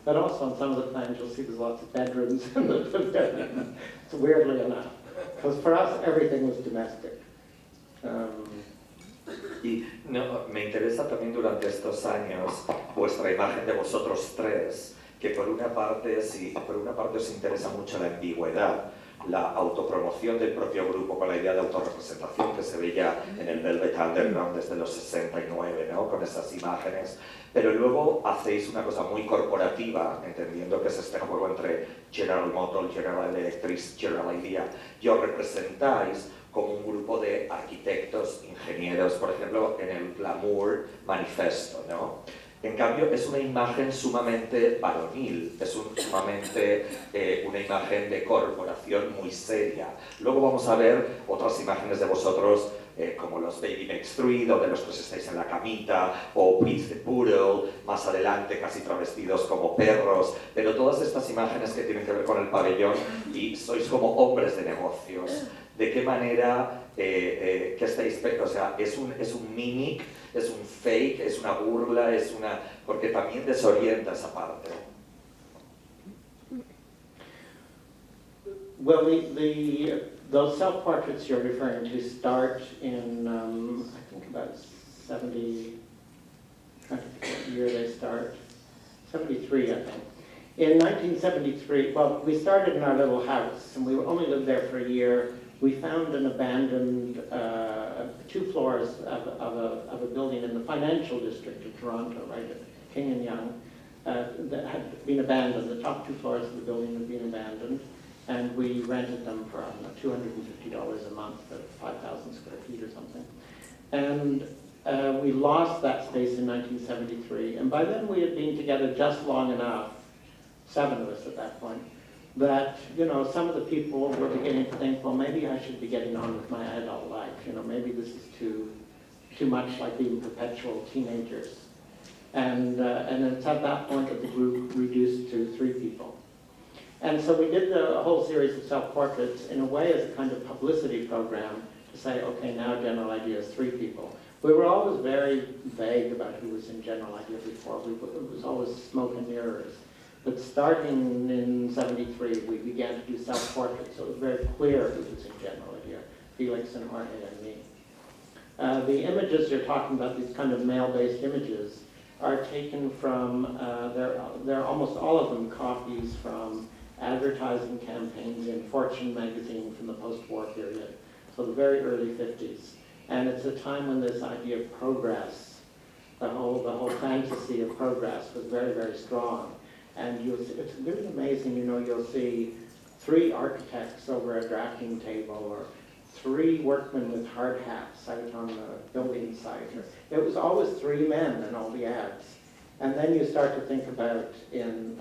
But also on some of the plans, you'll see there's lots of bedrooms in the pavilion. It's weirdly enough. Because for us, everything was domestic. Y no, me interesa también durante estos años vuestra imagen de vosotros tres, que por una parte os interesa mucho la ambigüedad, la autopromoción del propio grupo con la idea de autorrepresentación que se veía en el Velvet Underground desde los 69, ¿no? Con esas imágenes, pero luego hacéis una cosa muy corporativa, entendiendo que es este juego entre General Motors, General Electric, General Idea, y os representáis como un grupo de arquitectos, ingenieros, por ejemplo, en el Glamour Manifesto, ¿no? En cambio, es una imagen sumamente varonil, es sumamente una imagen de corporación muy seria. Luego vamos a ver otras imágenes de vosotros, como los Baby Makes Three, donde los tres estáis en la camita, o Please the Poodle, más adelante casi travestidos como perros, pero todas estas imágenes que tienen que ver con el pabellón y sois como hombres de negocios. ¿De qué manera que estáis? O sea, es un mimic, es un fake, es una burla, es una... porque también desorienta esa parte. Well, those self-portraits you're referring to start in, I think about 70, trying to think what year they start, 73, I think. In 1973, well, we started in our little house, and we only lived there for a year. We found an abandoned 2 floors of a building in the financial district of Toronto, right at King and Yonge, that had been abandoned. The top 2 floors of the building had been abandoned, and we rented them for, I don't know, $250 a month for 5,000 square feet or something. And we lost that space in 1973, and by then we had been together just long enough, 7 of us at that point, that, you know, some of the people were beginning to think, well, maybe I should be getting on with my adult life. You know, maybe this is too much like being perpetual teenagers. And it's at that point that the group reduced to 3 people. And so we did a whole series of self-portraits in a way as a kind of publicity program to say, okay, now General Idea is 3 people. We were always very vague about who was in General Idea before. It was always smoke and mirrors. But starting in 73, we began to do self-portraits, so it was very clear who was in General Idea, Felix and Jorge and me. The images you're talking about, these kind of male-based images, are taken from, they're almost all of them copies from advertising campaigns in Fortune magazine from the post-war period, so the very early 50s. And it's a time when this idea of progress, the whole fantasy of progress was very, very strong. And it's really amazing, you know, you'll see 3 architects over a drafting table, or 3 workmen with hard hats out on the building site. It was always 3 men in all the ads. And then you start to think about in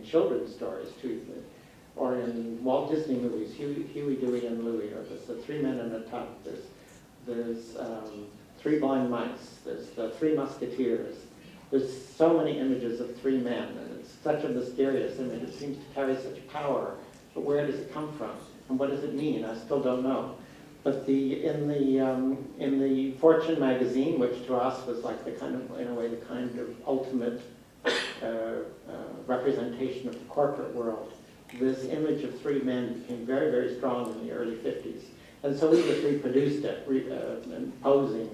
children's stories too, or in Walt Disney movies, Huey, Dewey, and Louie, or there's the 3 men in a tub. There's 3 blind mice. There's the 3 musketeers. There's so many images of 3 men, and it's such a mysterious image. It seems to carry such power, but where does it come from, and what does it mean? I still don't know. But in the Fortune magazine, which to us was like the kind of, in a way, the kind of ultimate representation of the corporate world, this image of three men became very, very strong in the early 50s. And so we just reproduced it, and posing,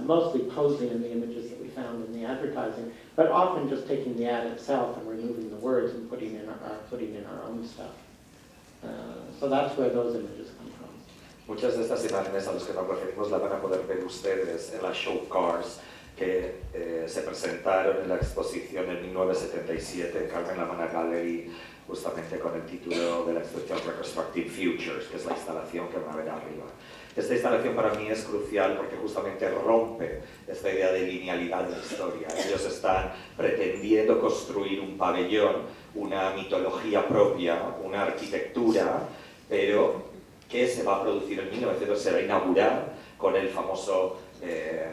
mostly posing in the images that we found in the advertising, but often just taking the ad itself and removing the words and putting in our own stuff. So that's where those images come from. Muchas de estas imágenes a las que nos referimos las van a poder ver ustedes en las show cars que se presentaron en la exposición en 1977 en Carmen Lamana Gallery, justamente con el título de la exposición Reconstructive Futures, que es la instalación que van a ver arriba. Esta instalación para mí es crucial porque justamente rompe esta idea de linealidad de la historia. Ellos están pretendiendo construir un pabellón, una mitología propia, una arquitectura, pero que se va a producir en 1900, se va a inaugurar con el famoso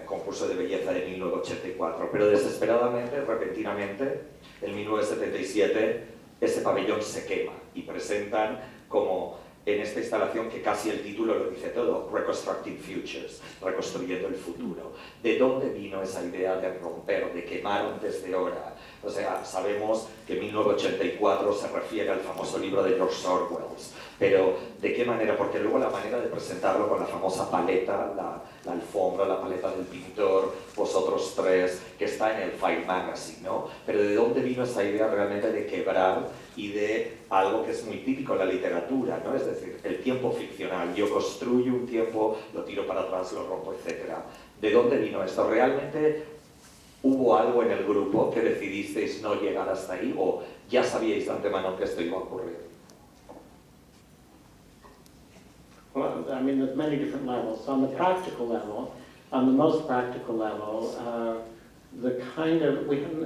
concurso de belleza de 1984. Pero desesperadamente, repentinamente, en 1977, ese pabellón se quema y presentan como en esta instalación que casi el título lo dice todo, Reconstructing Futures, reconstruyendo el futuro. ¿De dónde vino esa idea de romper, de quemar antes de hora? O sea, sabemos que 1984 se refiere al famoso libro de George Orwell, pero ¿de qué manera? Porque luego la manera de presentarlo con la famosa paleta, la alfombra, la paleta del pintor, vosotros tres, que está en el Fire Magazine, ¿no? Pero ¿de dónde vino esa idea realmente de quebrar y de algo que es muy típico en la literatura, ¿no? Es decir, el tiempo ficcional. Yo construyo un tiempo, lo tiro para atrás, lo rompo, etc. ¿De dónde vino esto? ¿Realmente hubo algo en el grupo que decidisteis no llegar hasta ahí o ya sabíais de antemano que esto iba a ocurrir? Well, I mean, there's many different levels. So on the practical level, on the most practical level, we have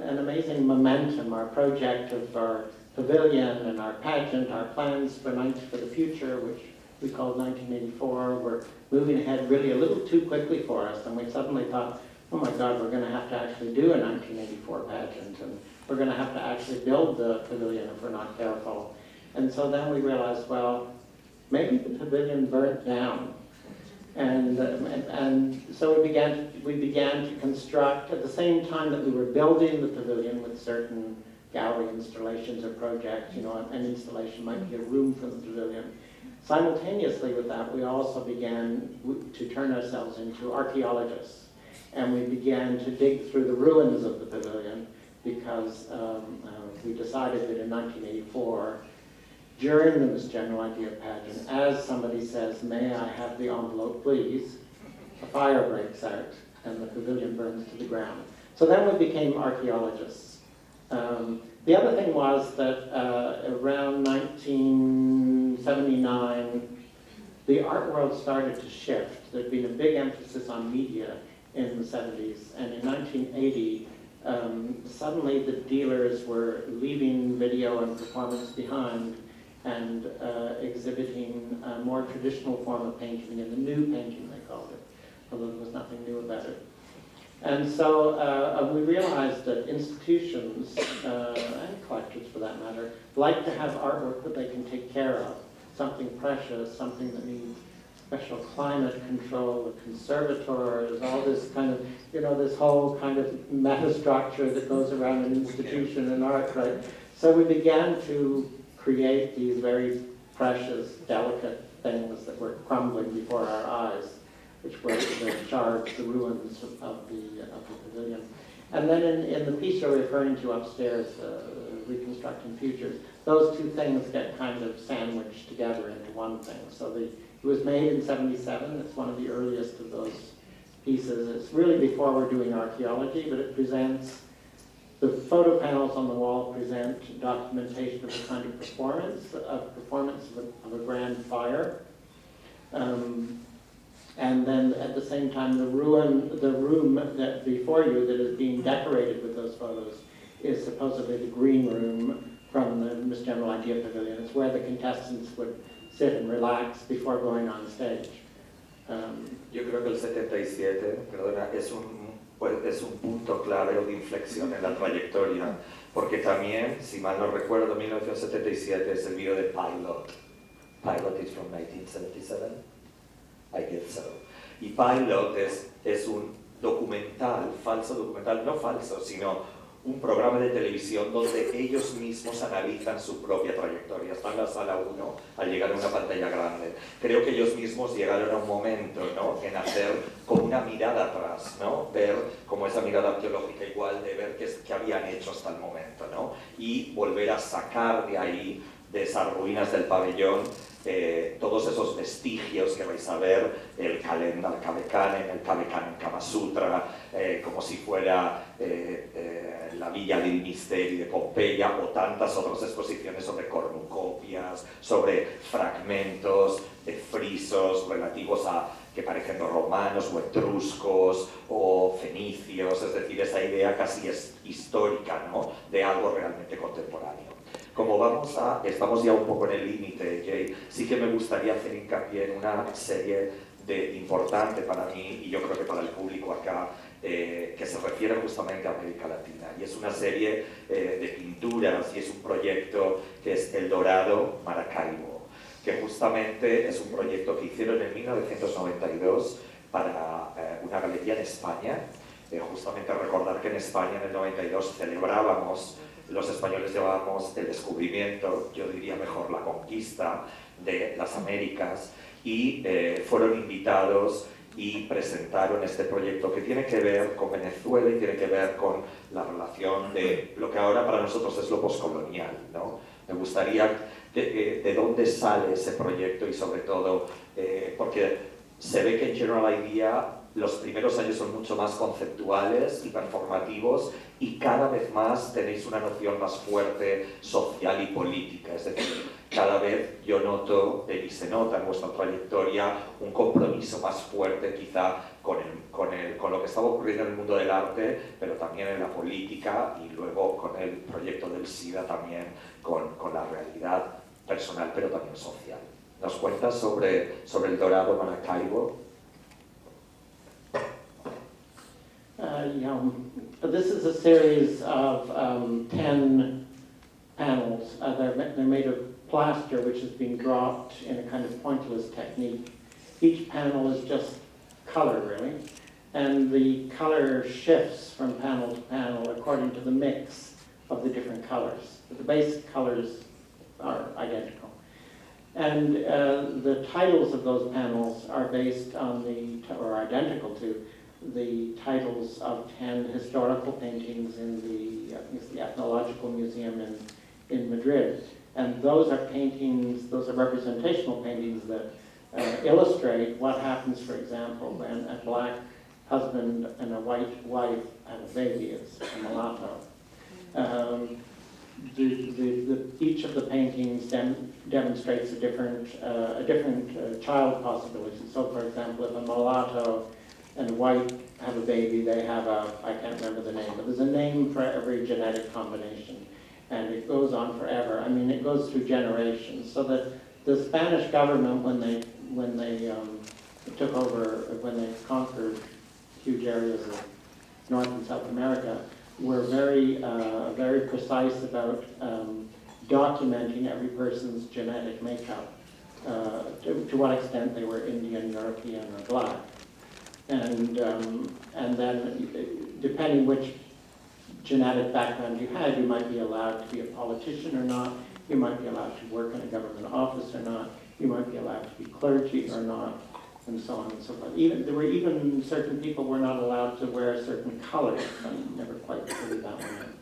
an amazing momentum. Our project of our pavilion and our pageant, our plans for the future, which we called 1984, were moving ahead really a little too quickly for us, and we suddenly thought, oh my God, we're going to have to actually do a 1984 pageant, and we're going to have to actually build the pavilion if we're not careful. And so then we realized, well, maybe the pavilion burnt down. And so we began to construct, at the same time that we were building the pavilion with certain gallery installations or projects, you know, an installation might be a room for the pavilion. Simultaneously with that, we also began to turn ourselves into archaeologists. And we began to dig through the ruins of the pavilion because we decided that in 1984, during the Miss General Idea pageant, as somebody says, "May I have the envelope, please?" a fire breaks out and the pavilion burns to the ground. So then we became archaeologists. The other thing was that around 1979, the art world started to shift. There'd been a big emphasis on media in the 70s, and in 1980, suddenly the dealers were leaving video and performance behind and exhibiting a more traditional form of painting, and the new painting they called it, although there was nothing new about it. And so we realized that institutions, and collectors for that matter, like to have artwork that they can take care of, something precious, something that needs special climate control, conservators, all this kind of, you know, this whole kind of metastructure that goes around an institution in art, right? So we began to create these very precious, delicate things that were crumbling before our eyes, which were the shards, the ruins of the pavilion. And then in the piece you're referring to upstairs, Reconstructing Futures, those two things get kind of sandwiched together into one thing. So it was made in 1977. It's one of the earliest of those pieces. It's really before we're doing archaeology, but it presents, the photo panels on the wall present documentation of a kind of performance of a grand fire. And then at the same time, the room that before you that is being decorated with those photos is supposedly the green room from the Miss General Idea Pavilion. It's where the contestants would sit and relax before going on stage. Yo creo que el 77, perdona, es un punto clave de inflexión en la trayectoria, porque también, si mal no recuerdo, 1977 es el video de Pilot. Pilot is from 1977. I guess so. Y Pilot es un documental, falso documental, no falso, sino un programa de televisión donde ellos mismos analizan su propia trayectoria. Está en la sala 1 al llegar a una pantalla grande. Creo que ellos mismos llegaron a un momento, ¿no?, en hacer con una mirada atrás, ¿no?, ver como esa mirada arqueológica igual, de ver qué habían hecho hasta el momento, ¿no?, y volver a sacar de ahí, de esas ruinas del pabellón, todos esos vestigios que vais a ver, el Kalendar Kabekanen, el Kabekanen Kama Sutra, como si fuera la Villa del Misterio de Pompeya, o tantas otras exposiciones sobre cornucopias, sobre fragmentos de frisos relativos a que parecen romanos o etruscos o fenicios, es decir, esa idea casi es histórica, ¿no?, de algo realmente contemporáneo. Como estamos ya un poco en el límite, Jay, sí que me gustaría hacer hincapié en una serie importante para mí, y yo creo que para el público acá, que se refiere justamente a América Latina. Y es una serie de pinturas, y es un proyecto que es El Dorado Maracaibo, que justamente es un proyecto que hicieron en 1992 para una galería en España. Justamente recordar que en España en el 92 celebrábamos, los españoles llevábamos el descubrimiento, yo diría mejor la conquista de las Américas, y fueron invitados y presentaron este proyecto que tiene que ver con Venezuela y tiene que ver con la relación de lo que ahora para nosotros es lo poscolonial, ¿no? Me gustaría de dónde sale ese proyecto, y sobre todo porque se ve que en General Idea los primeros años son mucho más conceptuales y performativos, y cada vez más tenéis una noción más fuerte social y política. Es decir, cada vez yo noto, y se nota en vuestra trayectoria, un compromiso más fuerte quizá con lo que estaba ocurriendo en el mundo del arte, pero también en la política, y luego con el proyecto del SIDA también, con la realidad personal pero también social. ¿Nos cuentas sobre el Dorado Maracaibo? This is a series of 10 panels. They're made of plaster, which is being dropped in a kind of pointillist technique. Each panel is just color, really, and the color shifts from panel to panel according to the mix of the different colors. But the basic colors are identical. And the titles of those panels are based on or identical to the titles of 10 historical paintings in the Ethnological Museum in Madrid. And those are paintings, those are representational paintings that illustrate what happens, for example, when a black husband and a white wife have a baby. It's a mulatto. Each of the paintings demonstrates a different child possibility. So, for example, if a mulatto and white have a baby, they have I can't remember the name, but there's a name for every genetic combination, and it goes on forever. I mean, it goes through generations. So that the Spanish government, when they took over, when they conquered huge areas of North and South America, were very precise about documenting every person's genetic makeup, to what extent they were Indian, European, or black. And then, depending which genetic background you had, you might be allowed to be a politician or not, you might be allowed to work in a government office or not, you might be allowed to be clergy or not, and so on and so forth. There were even certain people were not allowed to wear certain colors. I never quite figured that one out.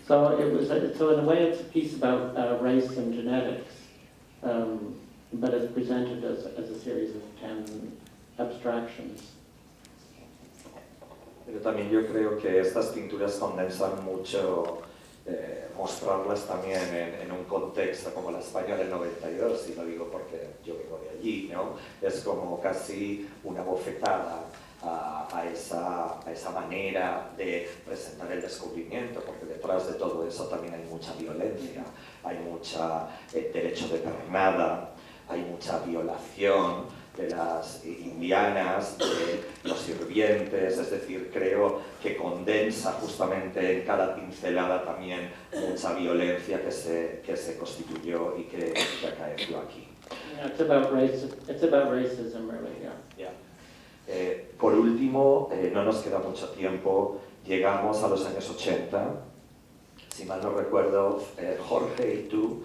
So in a way it's a piece about race and genetics, but it's presented as a series of 10 abstractions. Pero también yo creo que estas pinturas condensan mucho, mostrarlas también en un contexto como la España del 92, y lo digo porque yo vengo de allí, ¿no? Es como casi una bofetada a esa manera de presentar el descubrimiento, porque detrás de todo eso también hay mucha violencia, hay mucha derecho de pernada, hay mucha violación de las indianas, de los sirvientes, es decir, creo que condensa justamente en cada pincelada también mucha violencia que se constituyó y que acaeció aquí. Yeah, it's about racism, really, yeah. Yeah. Por último, no nos queda mucho tiempo, llegamos a los años 80, si mal no recuerdo, Jorge y tú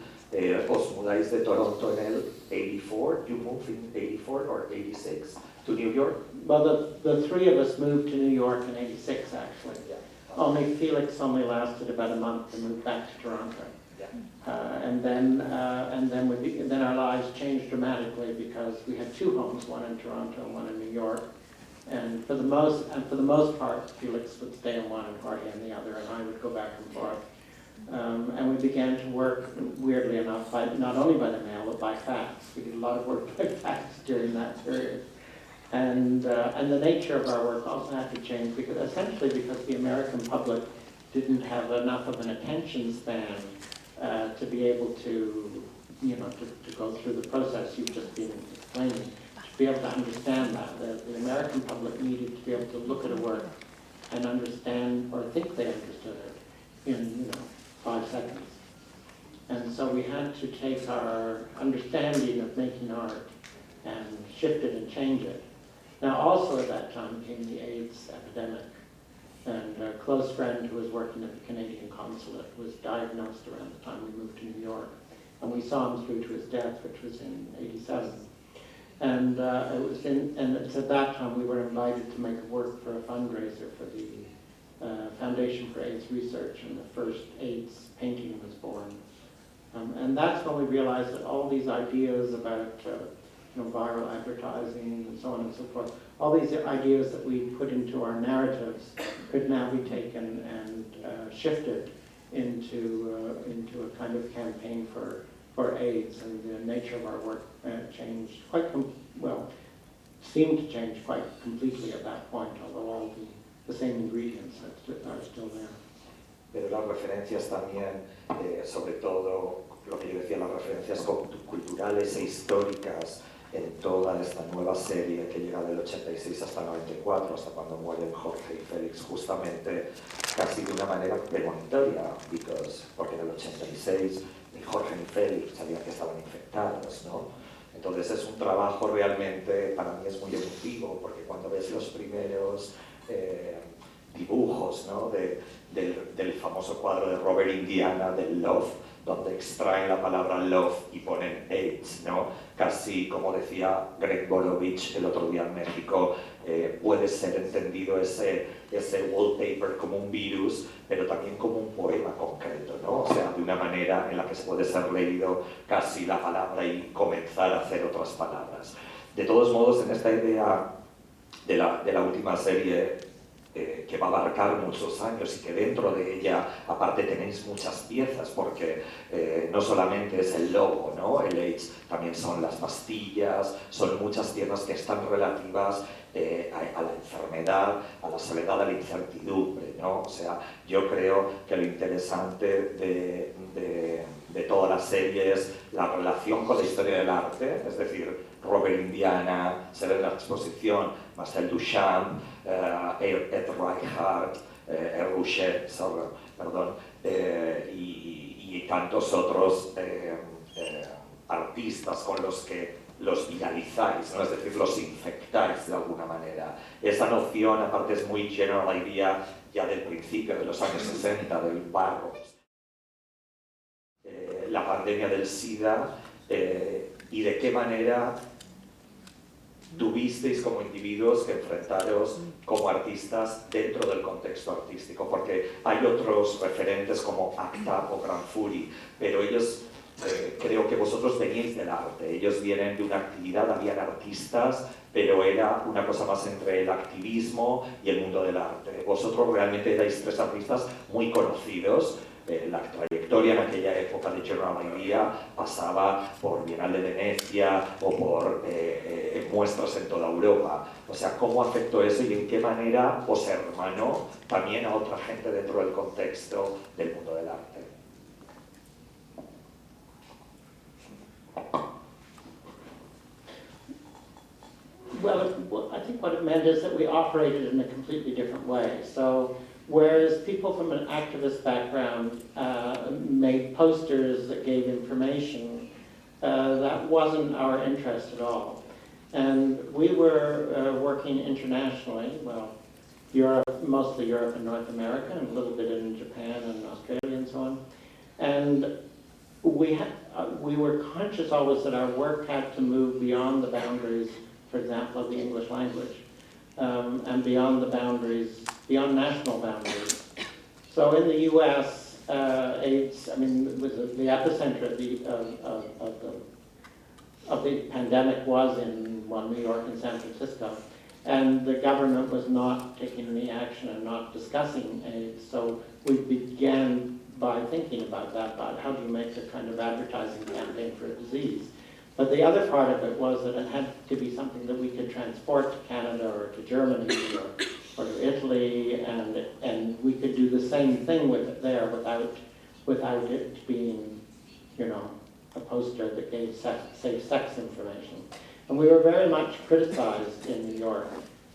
os mudáis de Toronto en el 84, you moved in 84 or 86 to New York? Well, the three of us moved to New York in 86, actually. Yeah. Only Felix only lasted about a month and moved back to Toronto. Yeah. And then our lives changed dramatically because we had two homes, one in Toronto and one in New York. And for the most part, Felix would stay in one and Jorge in the other, and I would go back and forth. And we began to work, weirdly enough, not only by the mail, but by fax. We did a lot of work by fax during that period. And the nature of our work also had to change, essentially because the American public didn't have enough of an attention span to be able to, to go through the process you've just been explaining, to be able to understand that. The American public needed to be able to look at a work and understand, or think they understood it, in 5 seconds. And so we had to take our understanding of making art and shift it and change it. Now also at that time came the AIDS epidemic, and a close friend who was working at the Canadian consulate was diagnosed around the time we moved to New York. And we saw him through to his death, which was in 87. And it's at that time we were invited to make a work for a fundraiser for the Foundation for AIDS Research, and the first AIDS painting was born. And that's when we realized that all these ideas about viral advertising and so on and so forth, all these ideas that we put into our narratives could now be taken and shifted into a kind of campaign for AIDS, and the nature of our work changed seemed to change quite completely at that point, although all the same ingredients are still there. Pero las referencias también, sobre todo lo que yo decía, las referencias culturales e históricas en toda esta nueva serie que llega del 86 hasta el 94, hasta cuando mueren Jorge y Félix, justamente casi de una manera premonitoria, porque en el 86 ni Jorge ni Félix sabían que estaban infectados, ¿no? Entonces es un trabajo realmente, para mí es muy emotivo, porque cuando ves los primeros dibujos, ¿no? del famoso cuadro de Robert Indiana, del Love, donde extraen la palabra love y ponen AIDS, ¿no? Casi, como decía Greg Borovich el otro día en México, puede ser entendido ese wallpaper como un virus, pero también como un poema concreto, ¿no? O sea, de una manera en la que se puede ser leído casi la palabra y comenzar a hacer otras palabras. De todos modos, en esta idea de la última serie, que va a abarcar muchos años y que dentro de ella, aparte, tenéis muchas piezas, porque no solamente es el logo, ¿no? El AIDS, también son las pastillas, son muchas piezas que están relativas a la enfermedad, a la soledad, a la incertidumbre, ¿no? O sea, yo creo que lo interesante de toda la serie es la relación con la historia del arte, es decir, Robert Indiana, se ve en la exposición, Marcel Duchamp, Ed Reichardt, Rouchet, y tantos otros artistas con los que los viralizáis, ¿no? Es decir, los infectáis de alguna manera. Esa noción, aparte, es muy general idea ya del principio de los años 60, del barro. La pandemia del SIDA, y de qué manera tuvisteis como individuos que enfrentaros como artistas dentro del contexto artístico, porque hay otros referentes como ACTA o Grand Fury, pero ellos, creo que vosotros veníais del arte, ellos vienen de una actividad, habían artistas, pero era una cosa más entre el activismo y el mundo del arte. Vosotros realmente erais tres artistas muy conocidos. La trayectoria en aquella época de General Idea pasaba por Bienal de Venecia o por muestras en toda Europa. O sea, ¿cómo afectó eso y en qué manera os hermanó también a otra gente dentro del contexto del mundo del arte? Well, I think what it meant is that we operated in a completely different way. So, whereas people from an activist background made posters that gave information, that wasn't our interest at all. And we were working internationally, well, Europe, mostly Europe and North America, and a little bit in Japan and Australia and so on. And we were conscious always that our work had to move beyond the boundaries, for example, of the English language, and beyond the boundaries, beyond national boundaries. So in the U.S., AIDS, I mean, was the epicenter of the pandemic was in, well, New York and San Francisco, and the government was not taking any action and not discussing AIDS. So we began by thinking about that, about how do you make a kind of advertising campaign for a disease. But the other part of it was that it had to be something that we could transport to Canada or to Germany or to Italy, and we could do the same thing with it there without it being, you know, a poster that gave safe sex information. And we were very much criticized in New York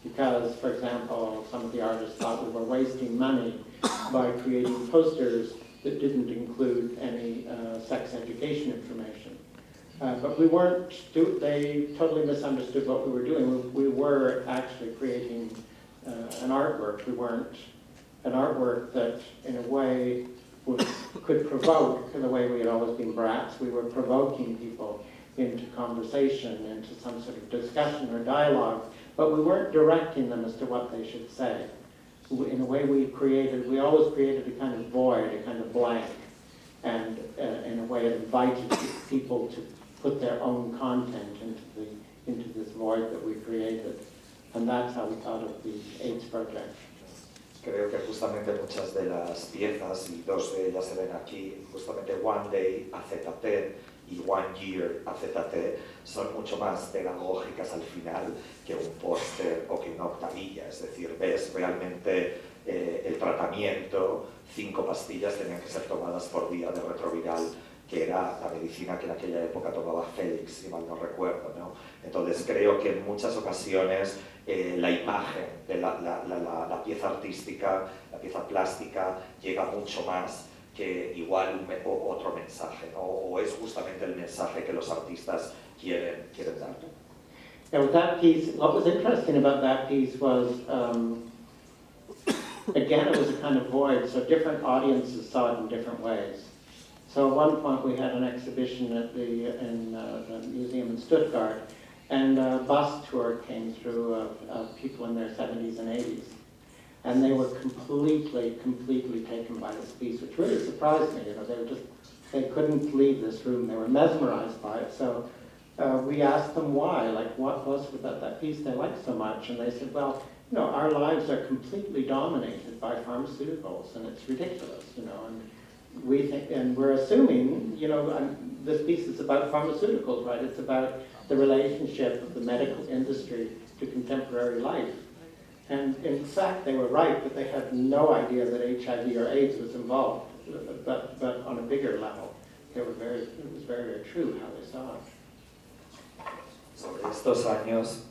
because, for example, some of the artists thought we were wasting money by creating posters that didn't include any sex education information. But we weren't, they totally misunderstood what we were doing. We were actually creating an artwork. We weren't an artwork that, in a way, could provoke, in the way we had always been brats. We were provoking people into conversation, into some sort of discussion or dialogue, but we weren't directing them as to what they should say. In a way we always created a kind of void, a kind of blank, and in a way it invited people to put their own content into this void that we created. And that's how we thought of the AIDS Project. Creo que justamente muchas de las piezas, y dos de ellas se ven aquí, justamente One Day AZT y One Year AZT, son mucho más pedagógicas al final que un póster o que una octavilla. Es decir, ves realmente el tratamiento, 5 pastillas tenían que ser tomadas por día de retroviral, que era la medicina que en aquella época tomaba Félix, si mal no recuerdo, ¿no? Entonces creo que en muchas ocasiones la imagen de la pieza artística, la pieza plástica, llega mucho más que igual otro mensaje, ¿no? O es justamente el mensaje que los artistas quieren dar. Yeah, with that piece, what was interesting about that piece was, again, it was a kind of void, so different audiences saw it in different ways. So at one point we had an exhibition at in the museum in Stuttgart, and a bus tour came through of people in their 70s and 80s. And they were completely taken by this piece, which really surprised me. You know, they couldn't leave this room. They were mesmerized by it. So we asked them why, like what was it about that piece they liked so much? And they said, well, you know, our lives are completely dominated by pharmaceuticals, and it's ridiculous, you know. And we think, and we're assuming, you know, this piece is about pharmaceuticals, right? It's about the relationship of the medical industry to contemporary life. And in fact, they were right, that they had no idea that HIV or AIDS was involved, but on a bigger level, it was very, very true how they saw it. Sobre estos años,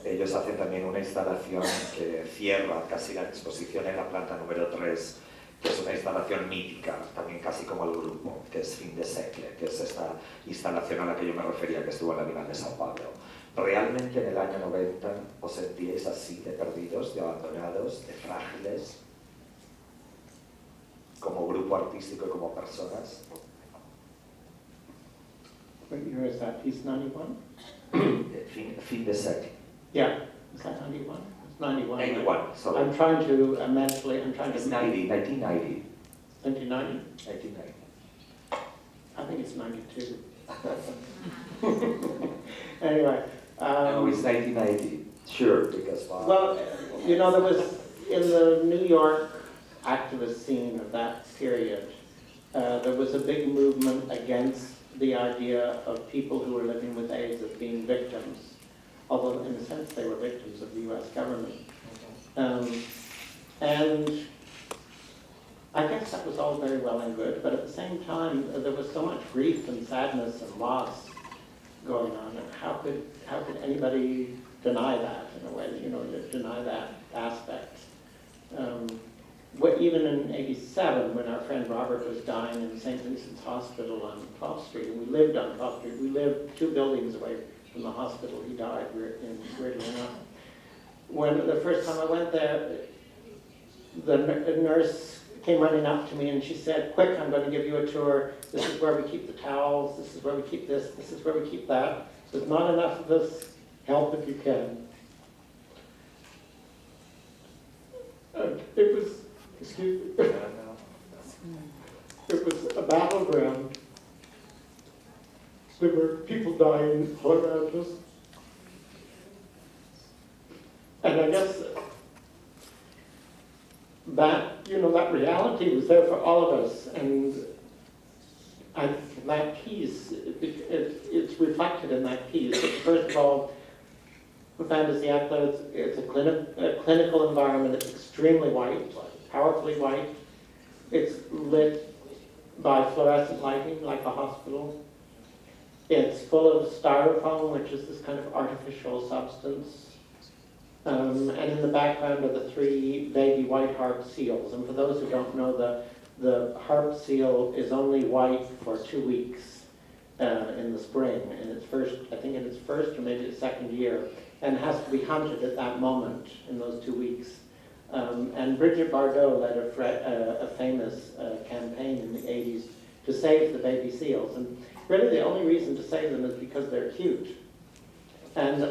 ellos hacen también una instalación que cierra casi la exposición en la planta número 3, que es una instalación mítica, también casi como el grupo, que es Fin de Segle, que es esta instalación a la que yo me refería, que estuvo en la Bienal de Sao Paulo. ¿Realmente en el año 90 os sentíais así, de perdidos, de abandonados, de frágiles, como grupo artístico y como personas? What year is that? Piece 91? Fin de Segle. Yeah, is that 91? It's 91. 91, sorry. I'm trying to mentally, It's 1990. 1990? 1990. I think it's 92. Anyway. No, it's 1990, sure, because... Well, you know, there was, in the New York activist scene of that period, there was a big movement against the idea of people who were living with AIDS as being victims, although in a sense they were victims of the US government. And I guess that was all very well and good, but at the same time, there was so much grief and sadness and loss going on, and how could anybody deny that in a way, you know, deny that aspect? Even in '87, when our friend Robert was dying in St. Vincent's Hospital on 12th Street, and we lived on 12th Street, we lived 2 buildings away from the hospital he died, weirdly enough. When the first time I went there, the nurse came running up to me and she said, quick, I'm going to give you a tour. This is where we keep the towels. This is where we keep this. This is where we keep that. There's not enough of us. Help if you can. It was, excuse me, it was a battleground. There were people dying all around us. And I guess that, that reality was there for all of us. And that piece, it's reflected in that piece. First of all, Fantasy Atlas, it's a clinical environment. It's extremely white, powerfully white. It's lit by fluorescent lighting, like a hospital. It's full of styrofoam, which is this kind of artificial substance. And in the background are the 3 baby white harp seals. And for those who don't know, the harp seal is only white for 2 weeks in the spring, in its first, I think in its first or maybe its second year, and has to be hunted at that moment in those 2 weeks. And Brigitte Bardot led a famous campaign in the 80s to save the baby seals. And really the only reason to save them is because they're cute. And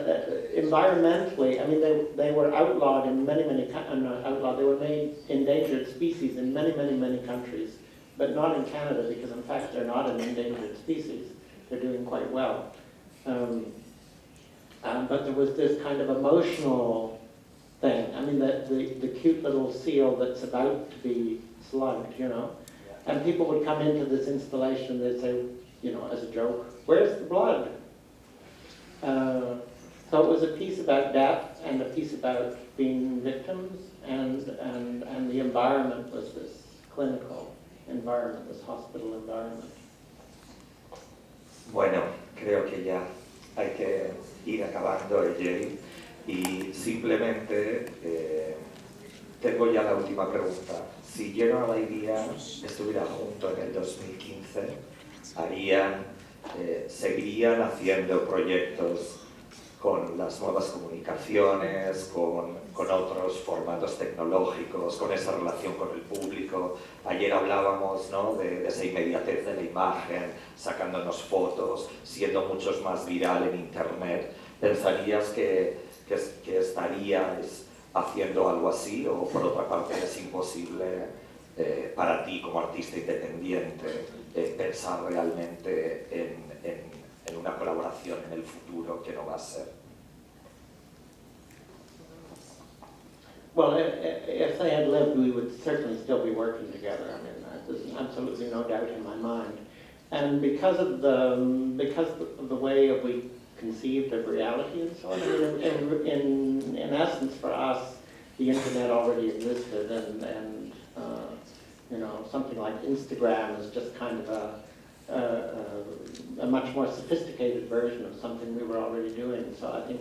environmentally, I mean, they were outlawed in many, not outlawed, they were made endangered species in many, many countries, but not in Canada, because in fact they're not an endangered species. They're doing quite well. But there was this kind of emotional thing. I mean, the cute little seal that's about to be slugged, And people would come into this installation, they'd say, as a joke, where's the blood? So it was a piece about death and a piece about being victims, and the environment was this clinical environment, this hospital environment. Bueno, creo que ya hay que ir acabando, Jerry, y simplemente tengo ya la última pregunta. Si General Idea estuviera junto en el 2015, seguirían haciendo proyectos con las nuevas comunicaciones, con otros formatos tecnológicos, con esa relación con el público. Ayer hablábamos, ¿no?, de esa inmediatez de la imagen, sacándonos fotos, siendo muchos más viral en Internet. ¿Pensarías que estaríais haciendo algo así, o por otra parte es imposible para ti como artista independiente pensar realmente en una colaboración en el futuro que no va a ser? Well, if they had lived, we would certainly still be working together. I mean, there's absolutely no doubt in my mind. And because of the way we conceived of reality and so on, I mean, in essence, for us, the internet already existed, and something like Instagram is just kind of a much more sophisticated version of something we were already doing. So I think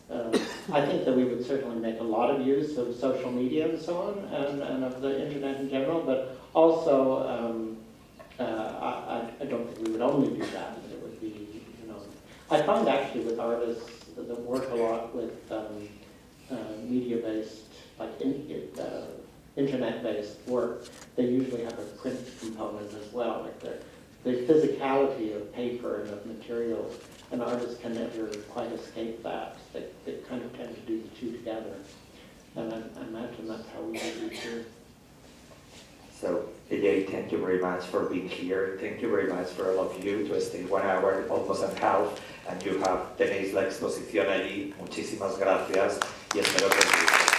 I think that we would certainly make a lot of use of social media and so on, and of the internet in general, but also I don't think we would only do that. It would be, I find actually with artists that work a lot with media-based, like internet-based work, they usually have a print component as well, like the physicality of paper and of materials. And artists can never quite escape that. They kind of tend to do the two together. And I imagine that's how we would do too. So, Ajay, thank you very much for being here. Thank you very much for all of you to stay 1 hour, almost and a half. And tenéis la exposición allí. Muchísimas gracias y espero que os guste.